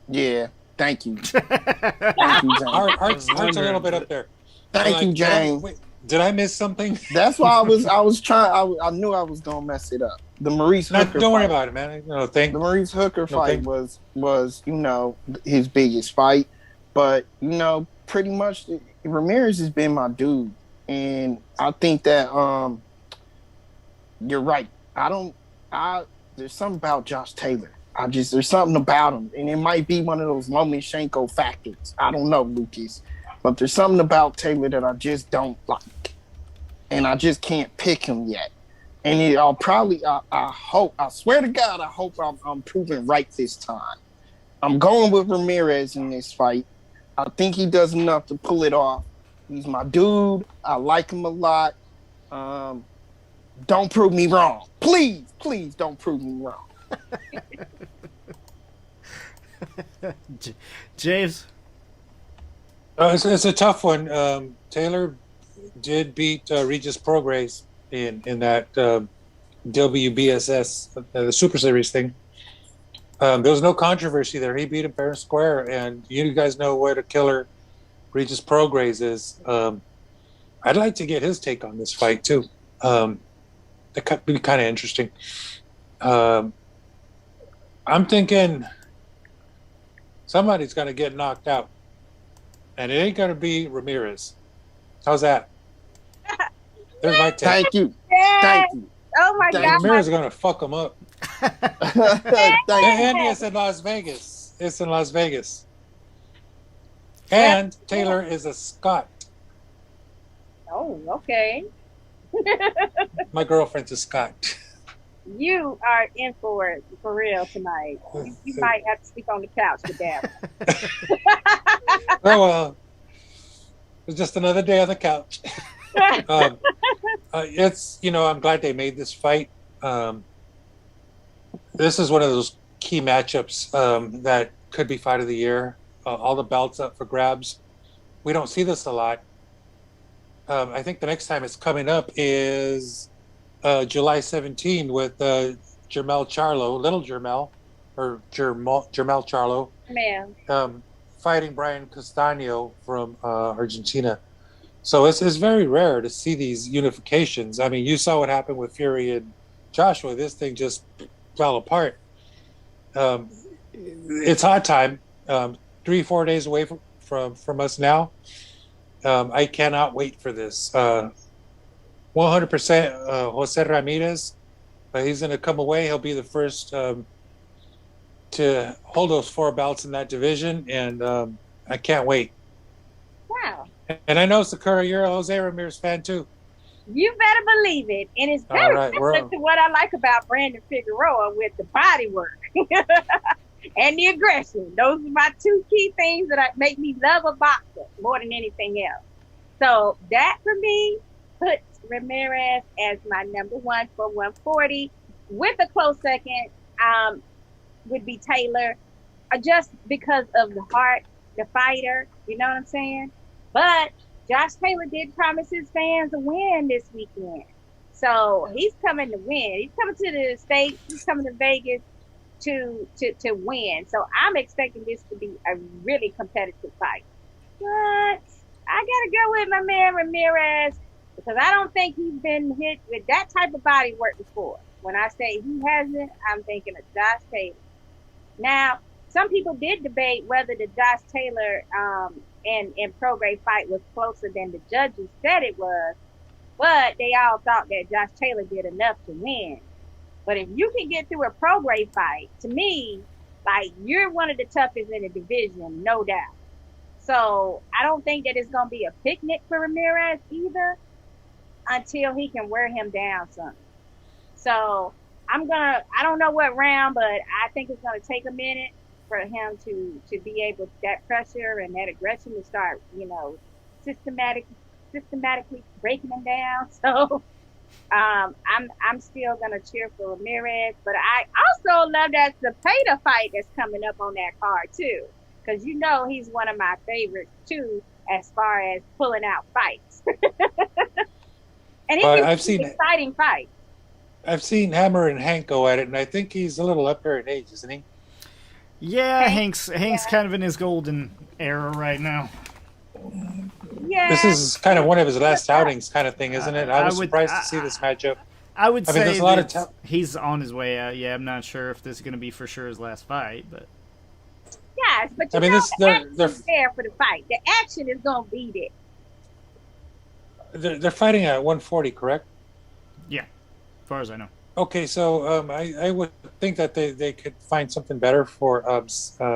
Yeah. Thank you. Thank you, James. Hart's a little bit up there. Thank you, James. Wait, did I miss something? That's why I was trying. I knew I was gonna mess it up. The Maurice Hooker. Don't worry about it, man. The Maurice Hooker fight was his biggest fight, but pretty much Ramirez has been my dude, and I think that you're right. There's something about Josh Taylor. There's something about him, and it might be one of those Lomachenko factors. I don't know, Lucas, but there's something about Taylor that I just don't like, and I just can't pick him yet. And I hope, I swear to God, I hope I'm proven right this time. I'm going with Ramirez in this fight. I think he does enough to pull it off. He's my dude. I like him a lot. Don't prove me wrong. Please don't prove me wrong. James? It's a tough one. Taylor did beat Regis Prograis in that WBSS, the Super Series thing. There was no controversy there. He beat him fair and square, and you guys know what a killer Regis Prograis is. I'd like to get his take on this fight too. That could be kind of interesting. I'm thinking somebody's going to get knocked out, and it ain't going to be Ramirez. How's that? There's my take. Thank you. Yes. Thank you. Oh my Thank God. Ramirez is going to fuck him up. Thank And you. it's in Las Vegas. It's in Las Vegas. And Taylor is a Scot. Oh, okay. My girlfriend's a Scot. You are in for it for real tonight. You might have to sleep on the couch with that. Oh, well, it's just another day on the couch. It's, I'm glad they made this fight. This is one of those key matchups that could be fight of the year. All the belts up for grabs. We don't see this a lot. I think the next time it's coming up is July 17 with Jermell Charlo, little Jermell, or Jermell Charlo, Man. fighting Brian Castaño from Argentina. So it's very rare to see these unifications. I mean, you saw what happened with Fury and Joshua. This thing just fell apart. It's hot time. 3-4 days away from us now. I cannot wait for this. 100% Jose Ramirez. He's going to come away. He'll be the first to hold those 4 belts in that division, and I can't wait. Wow. And I know, Sakura, you're a Jose Ramirez fan too. You better believe it. And it's very similar to what I like about Brandon Figueroa with the body work and the aggression. Those are my 2 key things that make me love a boxer more than anything else. So that for me puts Ramirez as my number 1 for 140. With a close second would be Taylor, just because of the heart, the fighter. You know what I'm saying? But Josh Taylor did promise his fans a win this weekend. So he's coming to win. He's coming to the States. He's coming to Vegas to win. So I'm expecting this to be a really competitive fight. But I got to go with my man Ramirez because I don't think he's been hit with that type of body work before. When I say he hasn't, I'm thinking of Josh Taylor. Now, some people did debate whether the Josh Taylor and Prograis fight was closer than the judges said it was, but they all thought that Josh Taylor did enough to win. But if you can get through a Prograis fight, to me, like, you're one of the toughest in the division, no doubt. So I don't think that it's going to be a picnic for Ramirez either until he can wear him down some. So I don't know what round, but I think it's going to take a minute for him to be able to, that pressure and that aggression to start, systematically breaking him down. So I'm still gonna cheer for Ramirez, but I also love that Zepeda fight that's coming up on that card too, because he's one of my favorites too as far as pulling out fights. And it's an exciting fight. I've seen Hammer and Hank go at it, and I think he's a little up there in age, isn't he? Yeah, Hank's kind of in his golden era right now. Yeah. This is kind of one of his last outings kind of thing, isn't it? I was surprised to see this matchup. I would say there's a lot of he's on his way out. Yeah, I'm not sure if this is going to be for sure his last fight, but... Yes, but the action is there for the fight. The action is going to be there. They're fighting at 140, correct? Yeah, as far as I know. Okay, so I would think that they could find something better for Jose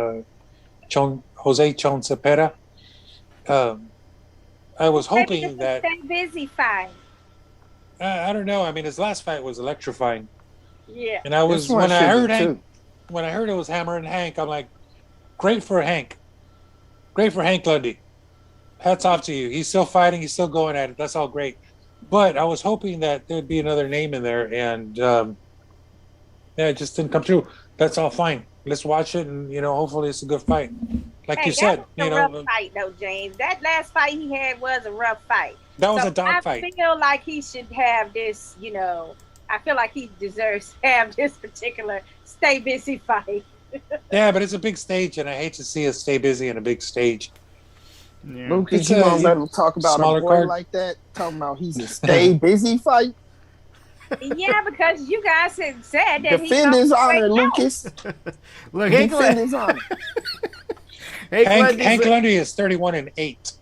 Chon Cepeda. I was hoping that... Stay busy fight. I don't know. I mean, his last fight was electrifying. Yeah. And I was when I heard it was Hammer and Hank, I'm like, great for Hank. Great for Hank Lundy. Hats off to you. He's still fighting. He's still going at it. That's all great. But I was hoping that there'd be another name in there, and it just didn't come through. That's all fine. Let's watch it, and hopefully it's a good fight. Like you said, that was a rough fight, though, James. That last fight he had was a rough fight. That was a dog fight. I feel like he should have this, I feel like he deserves to have this particular stay busy fight. Yeah, but it's a big stage, and I hate to see us stay busy in a big stage. Yeah. Lucas, you gonna let him talk about a boy card. like that? Talking about he's a stay busy fight? Yeah, because you guys had said that Defend his honor, Lucas. Look, Defend his honor. Hank Lundy is 31-8.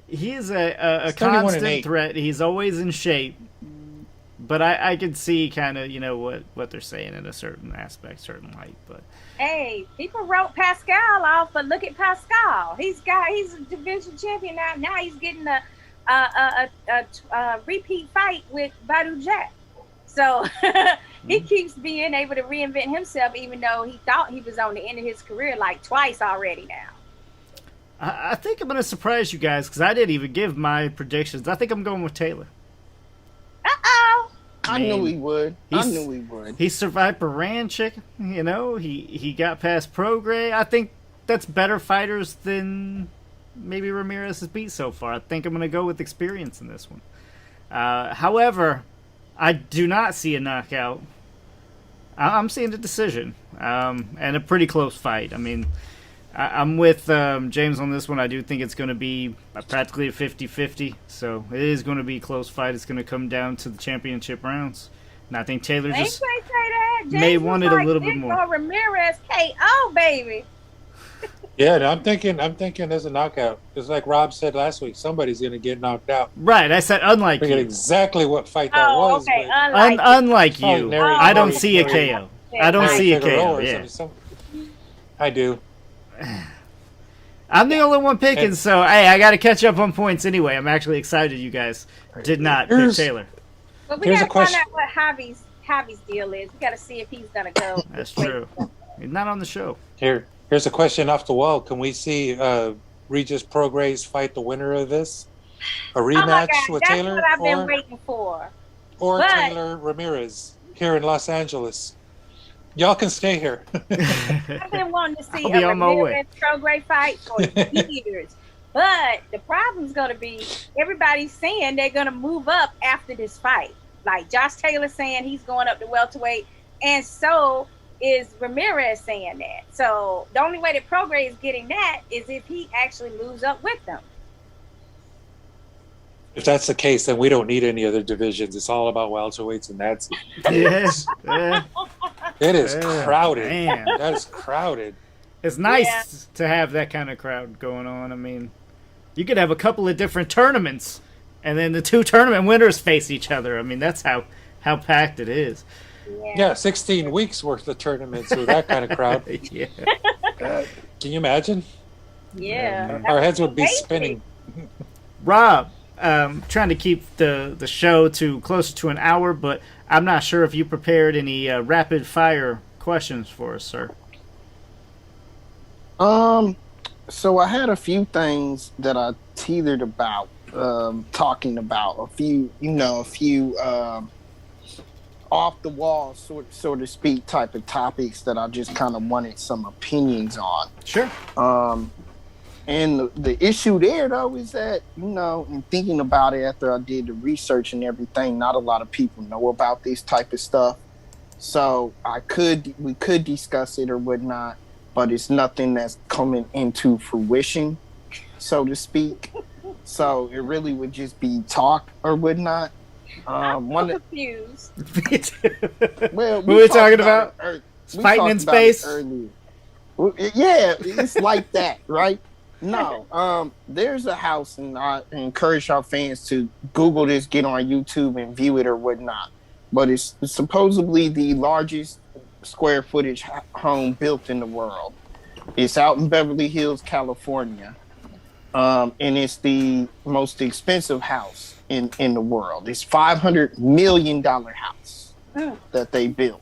He is a constant threat. He's always in shape. But I can see kind of, what they're saying in a certain aspect, certain light. But hey, people wrote Pascal off, but look at Pascal. He's a division champion now. Now he's getting a repeat fight with Badou Jack. So he keeps being able to reinvent himself, even though he thought he was on the end of his career like twice already now. I think I'm going to surprise you guys because I didn't even give my predictions. I think I'm going with Taylor. Uh-oh. I knew he would. He survived Baranchik. He got past Prograis. I think that's better fighters than maybe Ramirez has beat so far. I think I'm going to go with experience in this one. However, I do not see a knockout. I'm seeing a decision and a pretty close fight. I mean, I'm with James on this one. I do think it's going to be practically a 50-50. So it is going to be a close fight. It's going to come down to the championship rounds. And I think Taylor just may want it a little bit more. Ramirez KO, baby. Yeah, no, I'm thinking there's a knockout. Just like Rob said last week, somebody's going to get knocked out. Right, I said unlike you. I forget exactly what fight that was. Okay, unlike you. I don't see a KO. I don't see a KO. Yeah. I do. I'm the only one picking, so hey, I got to catch up on points anyway. I'm actually excited you guys did not pick Taylor. Well, we got to find out what Javi's deal is. We got to see if he's going to go. That's true. He's not on the show. Here's a question off the wall. Can we see Regis Prograis fight the winner of this? A rematch with Taylor? That's what I've been waiting for. Or Taylor Ramirez here in Los Angeles. Y'all can stay here. I've been wanting to see a Ramirez-Prograis fight for years. But the problem's going to be everybody's saying they're going to move up after this fight. Like Josh Taylor saying he's going up to welterweight. And so is Ramirez saying that. So the only way that Prograis is getting that is if he actually moves up with them. If that's the case, then we don't need any other divisions. It's all about welterweights, and that's it. Yes. It is crowded. Man. That is crowded. It's nice to have that kind of crowd going on. I mean, you could have a couple of different tournaments, and then the two tournament winners face each other. I mean, that's how packed it is. Yeah, 16 weeks worth of tournaments with that kind of crowd. Yeah. Can you imagine? Yeah. Our heads would be spinning. Rob, trying to keep the show to closer to an hour, but I'm not sure if you prepared any rapid fire questions for us, sir. So I had a few things that I teetered about, talking about a few off the wall, so to speak, type of topics that I just kind of wanted some opinions on. Sure. And the issue there, though, is that, in thinking about it after I did the research and everything, not a lot of people know about this type of stuff. So we could discuss it or whatnot, but it's nothing that's coming into fruition, so to speak. So it really would just be talk or whatnot. I'm confused. Well, what are we talking about? Fighting in space? Yeah, it's like that, right? No, there's a house, and I encourage our fans to Google this, get on YouTube and view it or whatnot. But it's supposedly the largest square footage home built in the world. It's out in Beverly Hills, California. And it's the most expensive house in the world. It's $500 million house that they built.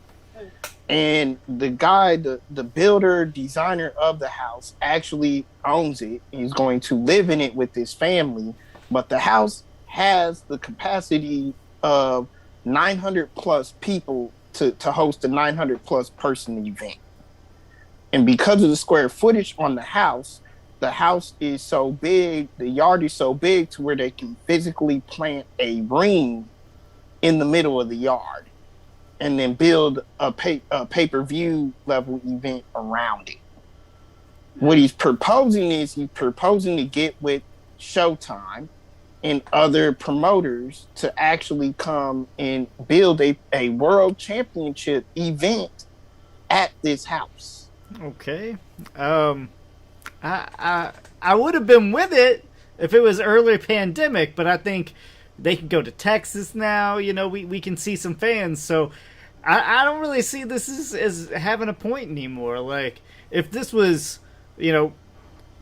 And the guy, the builder, designer of the house actually owns it. He's going to live in it with his family. But the house has the capacity of 900 plus people to host a 900 plus person event. And because of the square footage on the house is so big, the yard is so big to where they can physically plant a ring in the middle of the yard. and then build a pay-per-view level event around it. What he's proposing to get with Showtime and other promoters to actually come and build a world championship event at this house. Okay. I would have been with it if it was early pandemic, but I think they can go to Texas now. You know, we can see some fans, so I don't really see this as having a point anymore. Like, if this was, you know,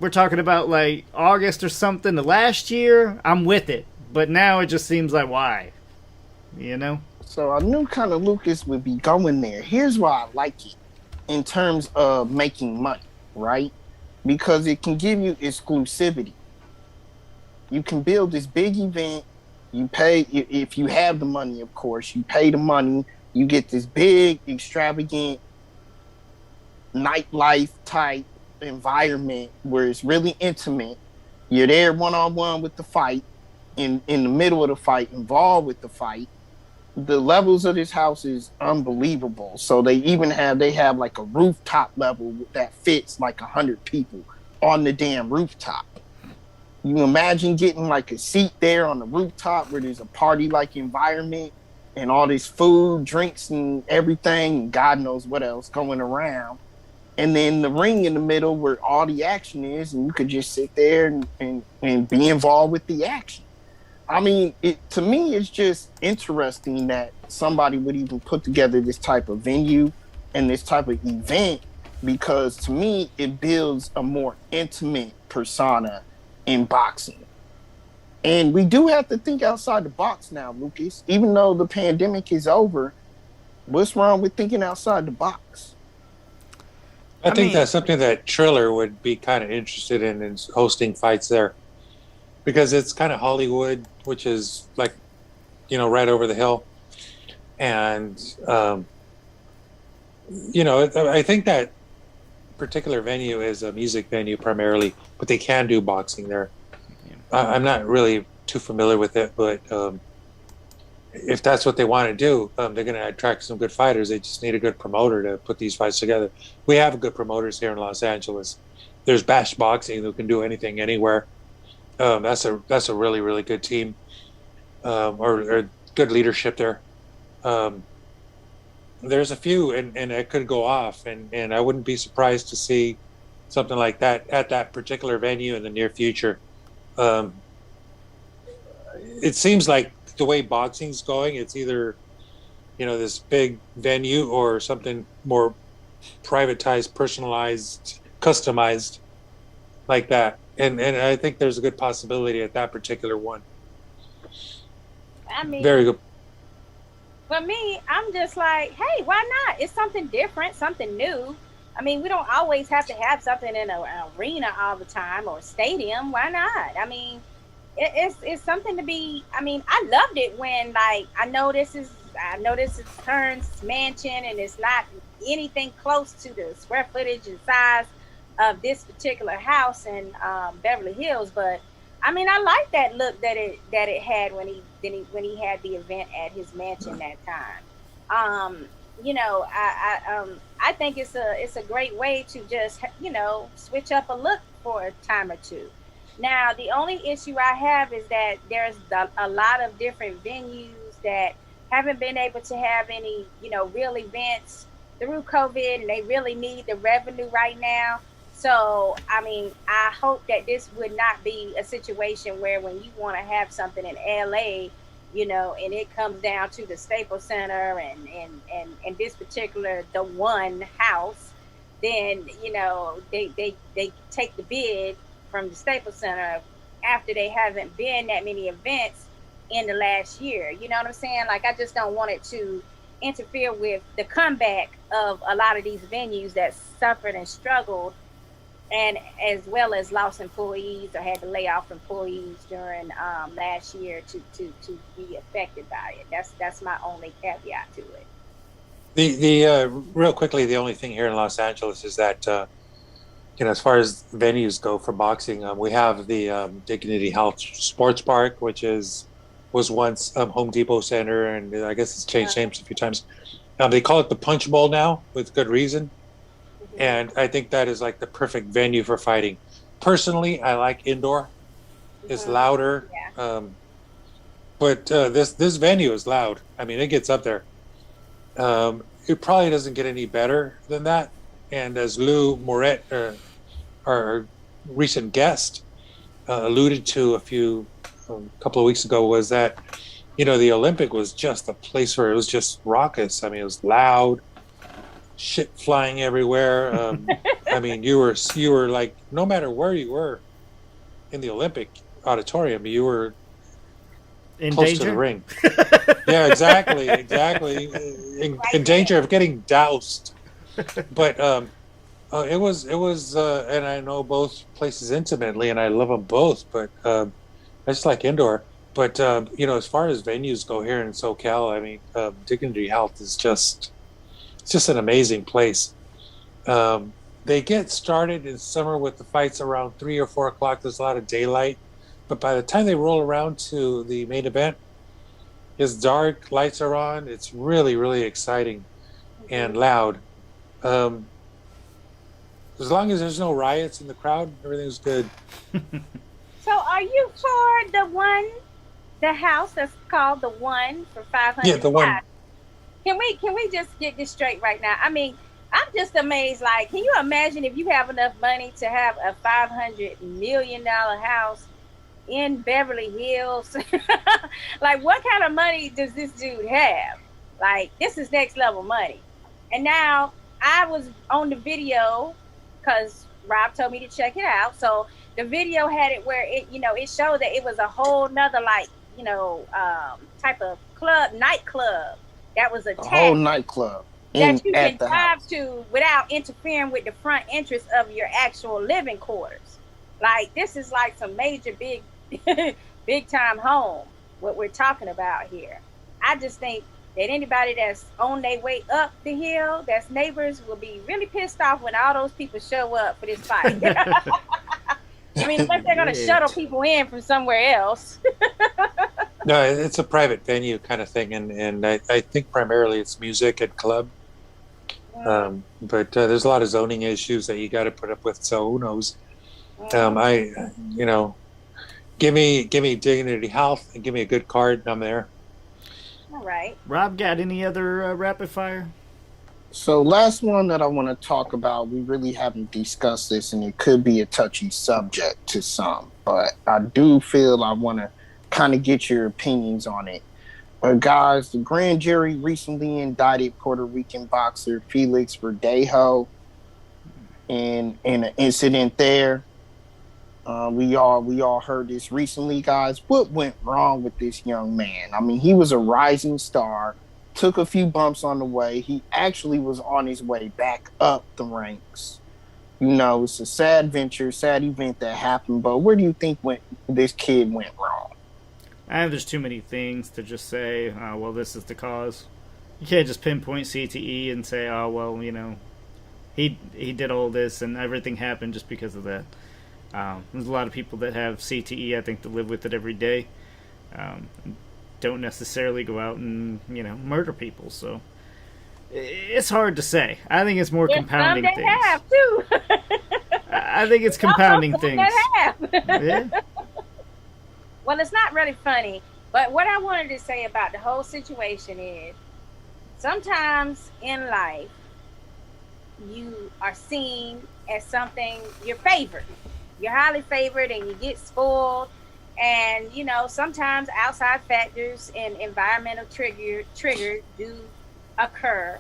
we're talking about like August or something the last year, I'm with it. But now it just seems like, why? You know? So I knew kind of Lucas would be going there. Here's why I like it in terms of making money, right? Because it can give you exclusivity. You can build this big event. You pay, if you have the money, of course, you pay the money. You get this big, extravagant nightlife type environment where it's really intimate. You're there one-on-one with the fight, in the middle of the fight, involved with the fight. The levels of this house is unbelievable. So they have like a rooftop level that fits like 100 people on the damn rooftop. You imagine getting like a seat there on the rooftop where there's a party-like environment and all this food, drinks, and everything, and God knows what else going around. And then the ring in the middle where all the action is, and you could just sit there and be involved with the action. I mean, to me, it's just interesting that somebody would even put together this type of venue and this type of event, because to me, it builds a more intimate persona in boxing. And we do have to think outside the box now, Lucas. Even though the pandemic is over, what's wrong with thinking outside the box? I think that's something that Triller would be kind of interested in, is hosting fights there. Because it's kind of Hollywood, which is like, you know, right over the hill. And, you know, I think that particular venue is a music venue primarily, but they can do boxing there. I'm not really too familiar with it, but if that's what they want to do, they're going to attract some good fighters. They just need a good promoter to put these fights together. We have good promoters here in Los Angeles. There's Bash Boxing, who can do anything, anywhere. That's a really, really good team, or good leadership there. There's a few, and it could go off, and I wouldn't be surprised to see something like that at that particular venue in the near future. It seems like the way boxing's going, it's either, you know, this big venue or something more privatized, personalized, customized like that. And I think there's a good possibility at that particular one. I mean, very good. For me, I'm just like, hey, why not? It's something different, something new. I mean, we don't always have to have something in an arena all the time or a stadium. Why not? I mean, it's something to be. I mean, I loved it when, like, I know this is Hearn's mansion, and it's not anything close to the square footage and size of this particular house in Beverly Hills. But I mean, I like that look that it had when he had the event at his mansion that time. You know, I think it's a great way to just, you know, switch up a look for a time or two. Now, the only issue I have is that there's a lot of different venues that haven't been able to have any, you know, real events through COVID, and they really need the revenue right now. So, I mean, I hope that this would not be a situation where when you want to have something in LA, you know, and it comes down to the Staples Center and this particular, the one house, then, you know, they take the bid from the Staples Center after they haven't been that many events in the last year. You know what I'm saying? Like, I just don't want it to interfere with the comeback of a lot of these venues that suffered and struggled, and as well as lost employees or had to lay off employees during last year to be affected by it. That's my only caveat to it. The real quickly, the only thing here in Los Angeles is that you know, as far as venues go for boxing, we have the Dignity Health Sports Park, which was once Home Depot Center, and I guess it's changed names a few times. They call it the Punch Bowl now, with good reason. Mhm. And I think that is like the perfect venue for fighting. Personally, I like indoor. It's Mhm. louder, Yeah. but this venue is loud. I mean, it gets up there. It probably doesn't get any better than that. And as Lou Moret, our recent guest, alluded to a couple of weeks ago, was that the Olympic was just a place where it was just raucous. I mean, it was loud, shit flying everywhere. I mean, you were like, no matter where you were in the Olympic auditorium, you were In close to the danger? ring. Yeah, exactly. In danger of getting doused. But it was, and I know both places intimately, and I love them both. But I just like indoor. But as far as venues go here in SoCal, I mean, Dignity Health is just an amazing place. They get started in summer with the fights around 3 or 4 o'clock. There's a lot of daylight, but by the time they roll around to the main event, it's dark, lights are on. It's really, really exciting and loud. Um, as long as there's no riots in the crowd, everything's good. So are you for the house that's called the One for Yeah, 500? the one. Can we just get this straight right now? I mean, I'm just amazed. Like, can you imagine if you have enough money to have a $500 million house in Beverly Hills? Like, what kind of money does this dude have? Like, this is next level money. And now I was on the video because Rob told me to check it out. So the video had it where it showed that it was a whole nother like type of nightclub that was A whole attached nightclub that you can at the drive house. to without interfering with the front entrance of your actual living quarters. Like, this is like some major big big time home what we're talking about here. I just think that anybody that's on their way up the hill, that's neighbors, will be really pissed off when all those people show up for this fight. I mean, unless they're gonna shuttle people in from somewhere else. No, it's a private venue kind of thing, and I think primarily it's music and club. But there's a lot of zoning issues that you got to put up with. So who knows? Give me Dignity Health and give me a good card, and I'm there. All right. Rob, got any other rapid fire? So last one that I want to talk about, we really haven't discussed this, and it could be a touchy subject to some, but I do feel I want to kind of get your opinions on it. Guys, the grand jury recently indicted Puerto Rican boxer Felix Verdejo in an incident there. We all heard this recently, guys. What went wrong with this young man? I mean, he was a rising star, took a few bumps on the way. He actually was on his way back up the ranks. It's a sad event that happened. But where do you think this kid went wrong? There's too many things to just say, well, this is the cause. You can't just pinpoint CTE and say, oh, well, he did all this and everything happened just because of that. There's a lot of people that have CTE, I think, that live with it every day. Don't necessarily go out and, murder people. So it's hard to say. I think it's more compounding some things. Have too. I think it's compounding things. Yeah. Well, it's not really funny, but what I wanted to say about the whole situation is sometimes in life you are seen as something you're favored. You're highly favored and you get spoiled. And, sometimes outside factors and environmental triggers do occur,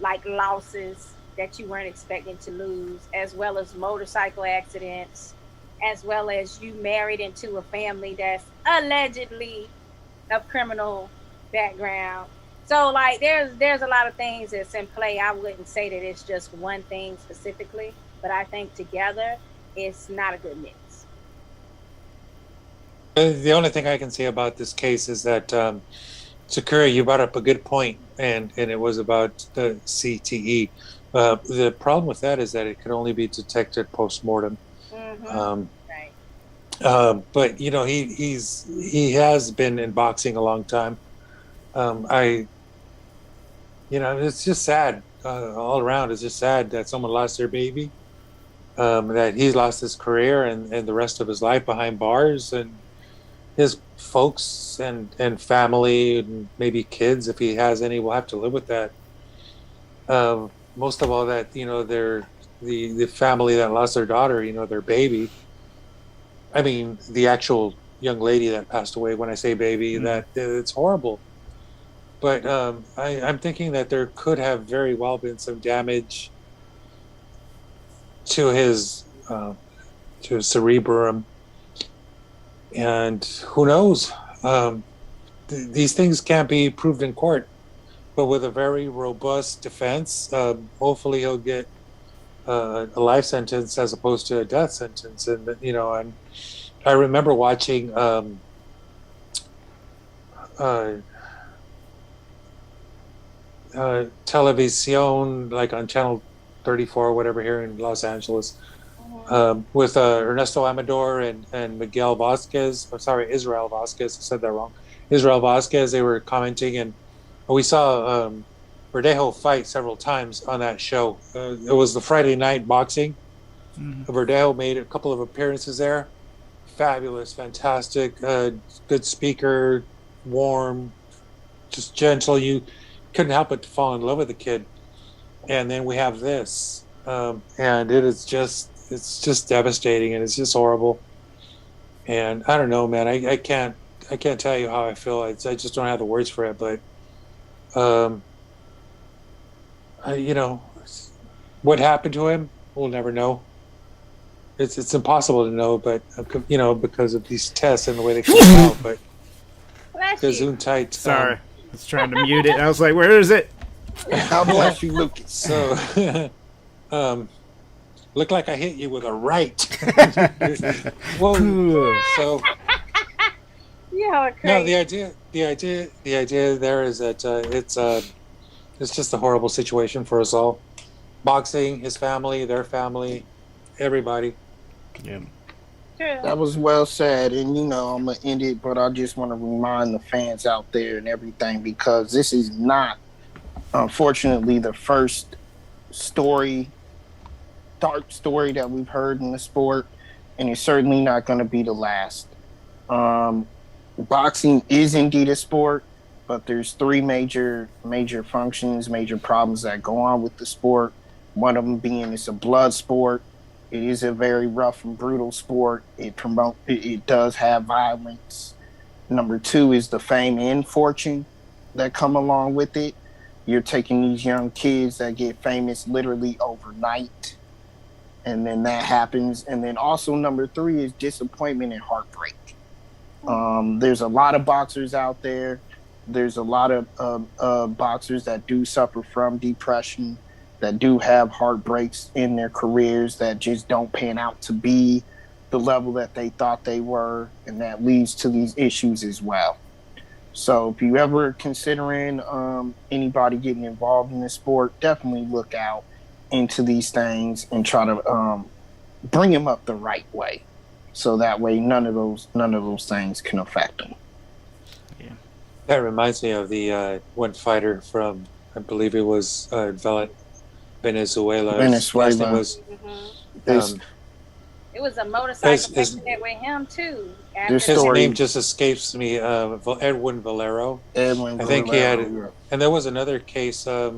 like losses that you weren't expecting to lose, as well as motorcycle accidents, as well as you married into a family that's allegedly of criminal background. So, like, there's a lot of things that's in play. I wouldn't say that it's just one thing specifically, but I think together it's not a good mix. The only thing I can say about this case is that Sakura, you brought up a good point, and it was about the CTE. The problem with that is that it can only be detected post-mortem. Mm-hmm. Right. But he has been in boxing a long time. it's just sad all around. It's just sad that someone lost their baby, that he's lost his career and the rest of his life behind bars, and his folks and family and maybe kids, if he has any, will have to live with that. Most of all, that they're the family that lost their daughter, their baby. I mean, the actual young lady that passed away. When I say baby, that it's horrible. But I'm thinking that there could have very well been some damage to his cerebrum, and who knows? These things can't be proved in court, but with a very robust defense, hopefully he'll get a life sentence as opposed to a death sentence. And and I remember watching television, like on channel 34 or whatever here in Los Angeles, with Ernesto Amador and Miguel Vasquez. I'm sorry, Israel Vasquez. I said that wrong. Israel Vasquez. They were commenting, and we saw Verdejo fight several times on that show. It was the Friday night boxing. Verdejo made a couple of appearances there. Fabulous, fantastic, good speaker, warm, just gentle. You couldn't help but fall in love with the kid. And then we have this, and it's just devastating, and it's just horrible. And I don't know, man. I can't tell you how I feel. I just don't have the words for it. But what happened to him, we'll never know. It's impossible to know, but because of these tests and the way they come out. But Gesundheit. Sorry, I was trying to mute it. I was like, "Where is it?" God bless you, Lucas. So, looked like I hit you with a right. Whoa. So, no, the idea there is that it's just a horrible situation for us all. Boxing, his family, their family, everybody. Yeah. That was well said, and I'm gonna end it, but I just want to remind the fans out there and everything, because this is not, unfortunately, the first dark story that we've heard in the sport, and it's certainly not going to be the last. Boxing is indeed a sport, but there's three major functions, major problems that go on with the sport. One of them being it's a blood sport. It is a very rough and brutal sport. It does have violence. Number two is the fame and fortune that come along with it. You're taking these young kids that get famous literally overnight, and then that happens. And then also number three is disappointment and heartbreak. There's a lot of boxers out there. There's a lot of boxers that do suffer from depression, that do have heartbreaks in their careers that just don't pan out to be the level that they thought they were, and that leads to these issues as well. So if you ever considering anybody getting involved in this sport, definitely look out into these things and try to bring them up the right way, so that way none of those things can affect them. Yeah, that reminds me of the one fighter from, I believe it was Venezuela. It was a motorcycle accident with him too. His name just escapes me. Edwin Valero. I think he had, and there was another case. There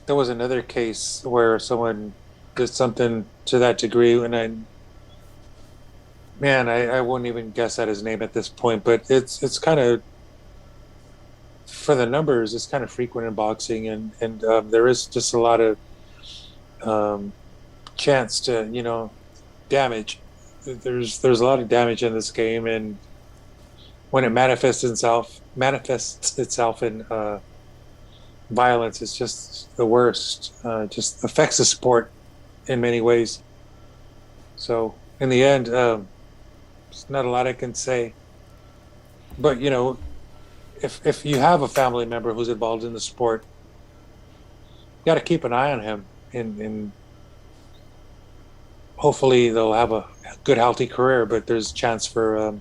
was another case where someone did something to that degree, and I wouldn't even guess at his name at this point. But it's kind of, for the numbers, it's kind of frequent in boxing, and there is just a lot of chance to damage. There's a lot of damage in this game, and when it manifests itself in violence, it's just the worst. Just affects the sport in many ways. So in the end, there's not a lot I can say. But if you have a family member who's involved in the sport, you got to keep an eye on him, and hopefully they'll have a good, healthy career. But there's a chance for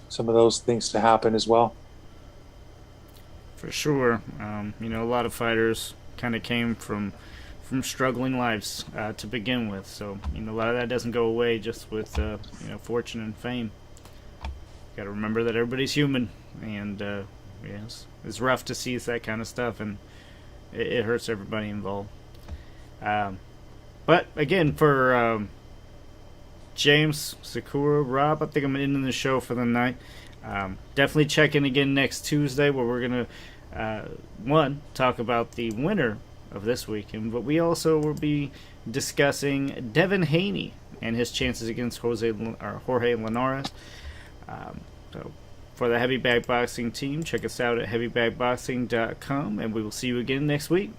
some of those things to happen as well. For sure. A lot of fighters kind of came from struggling lives to begin with. So, a lot of that doesn't go away just with, fortune and fame. Got to remember that everybody's human. And, yes, it's rough to see that kind of stuff. And it hurts everybody involved. But, again, for James, Sakura, Rob, I think I'm ending the show for the night. Definitely check in again next Tuesday where we're going to, talk about the winner of this weekend, but we also will be discussing Devin Haney and his chances against Jorge Linares. So for the Heavy Bag Boxing team, check us out at heavybagboxing.com, and we will see you again next week.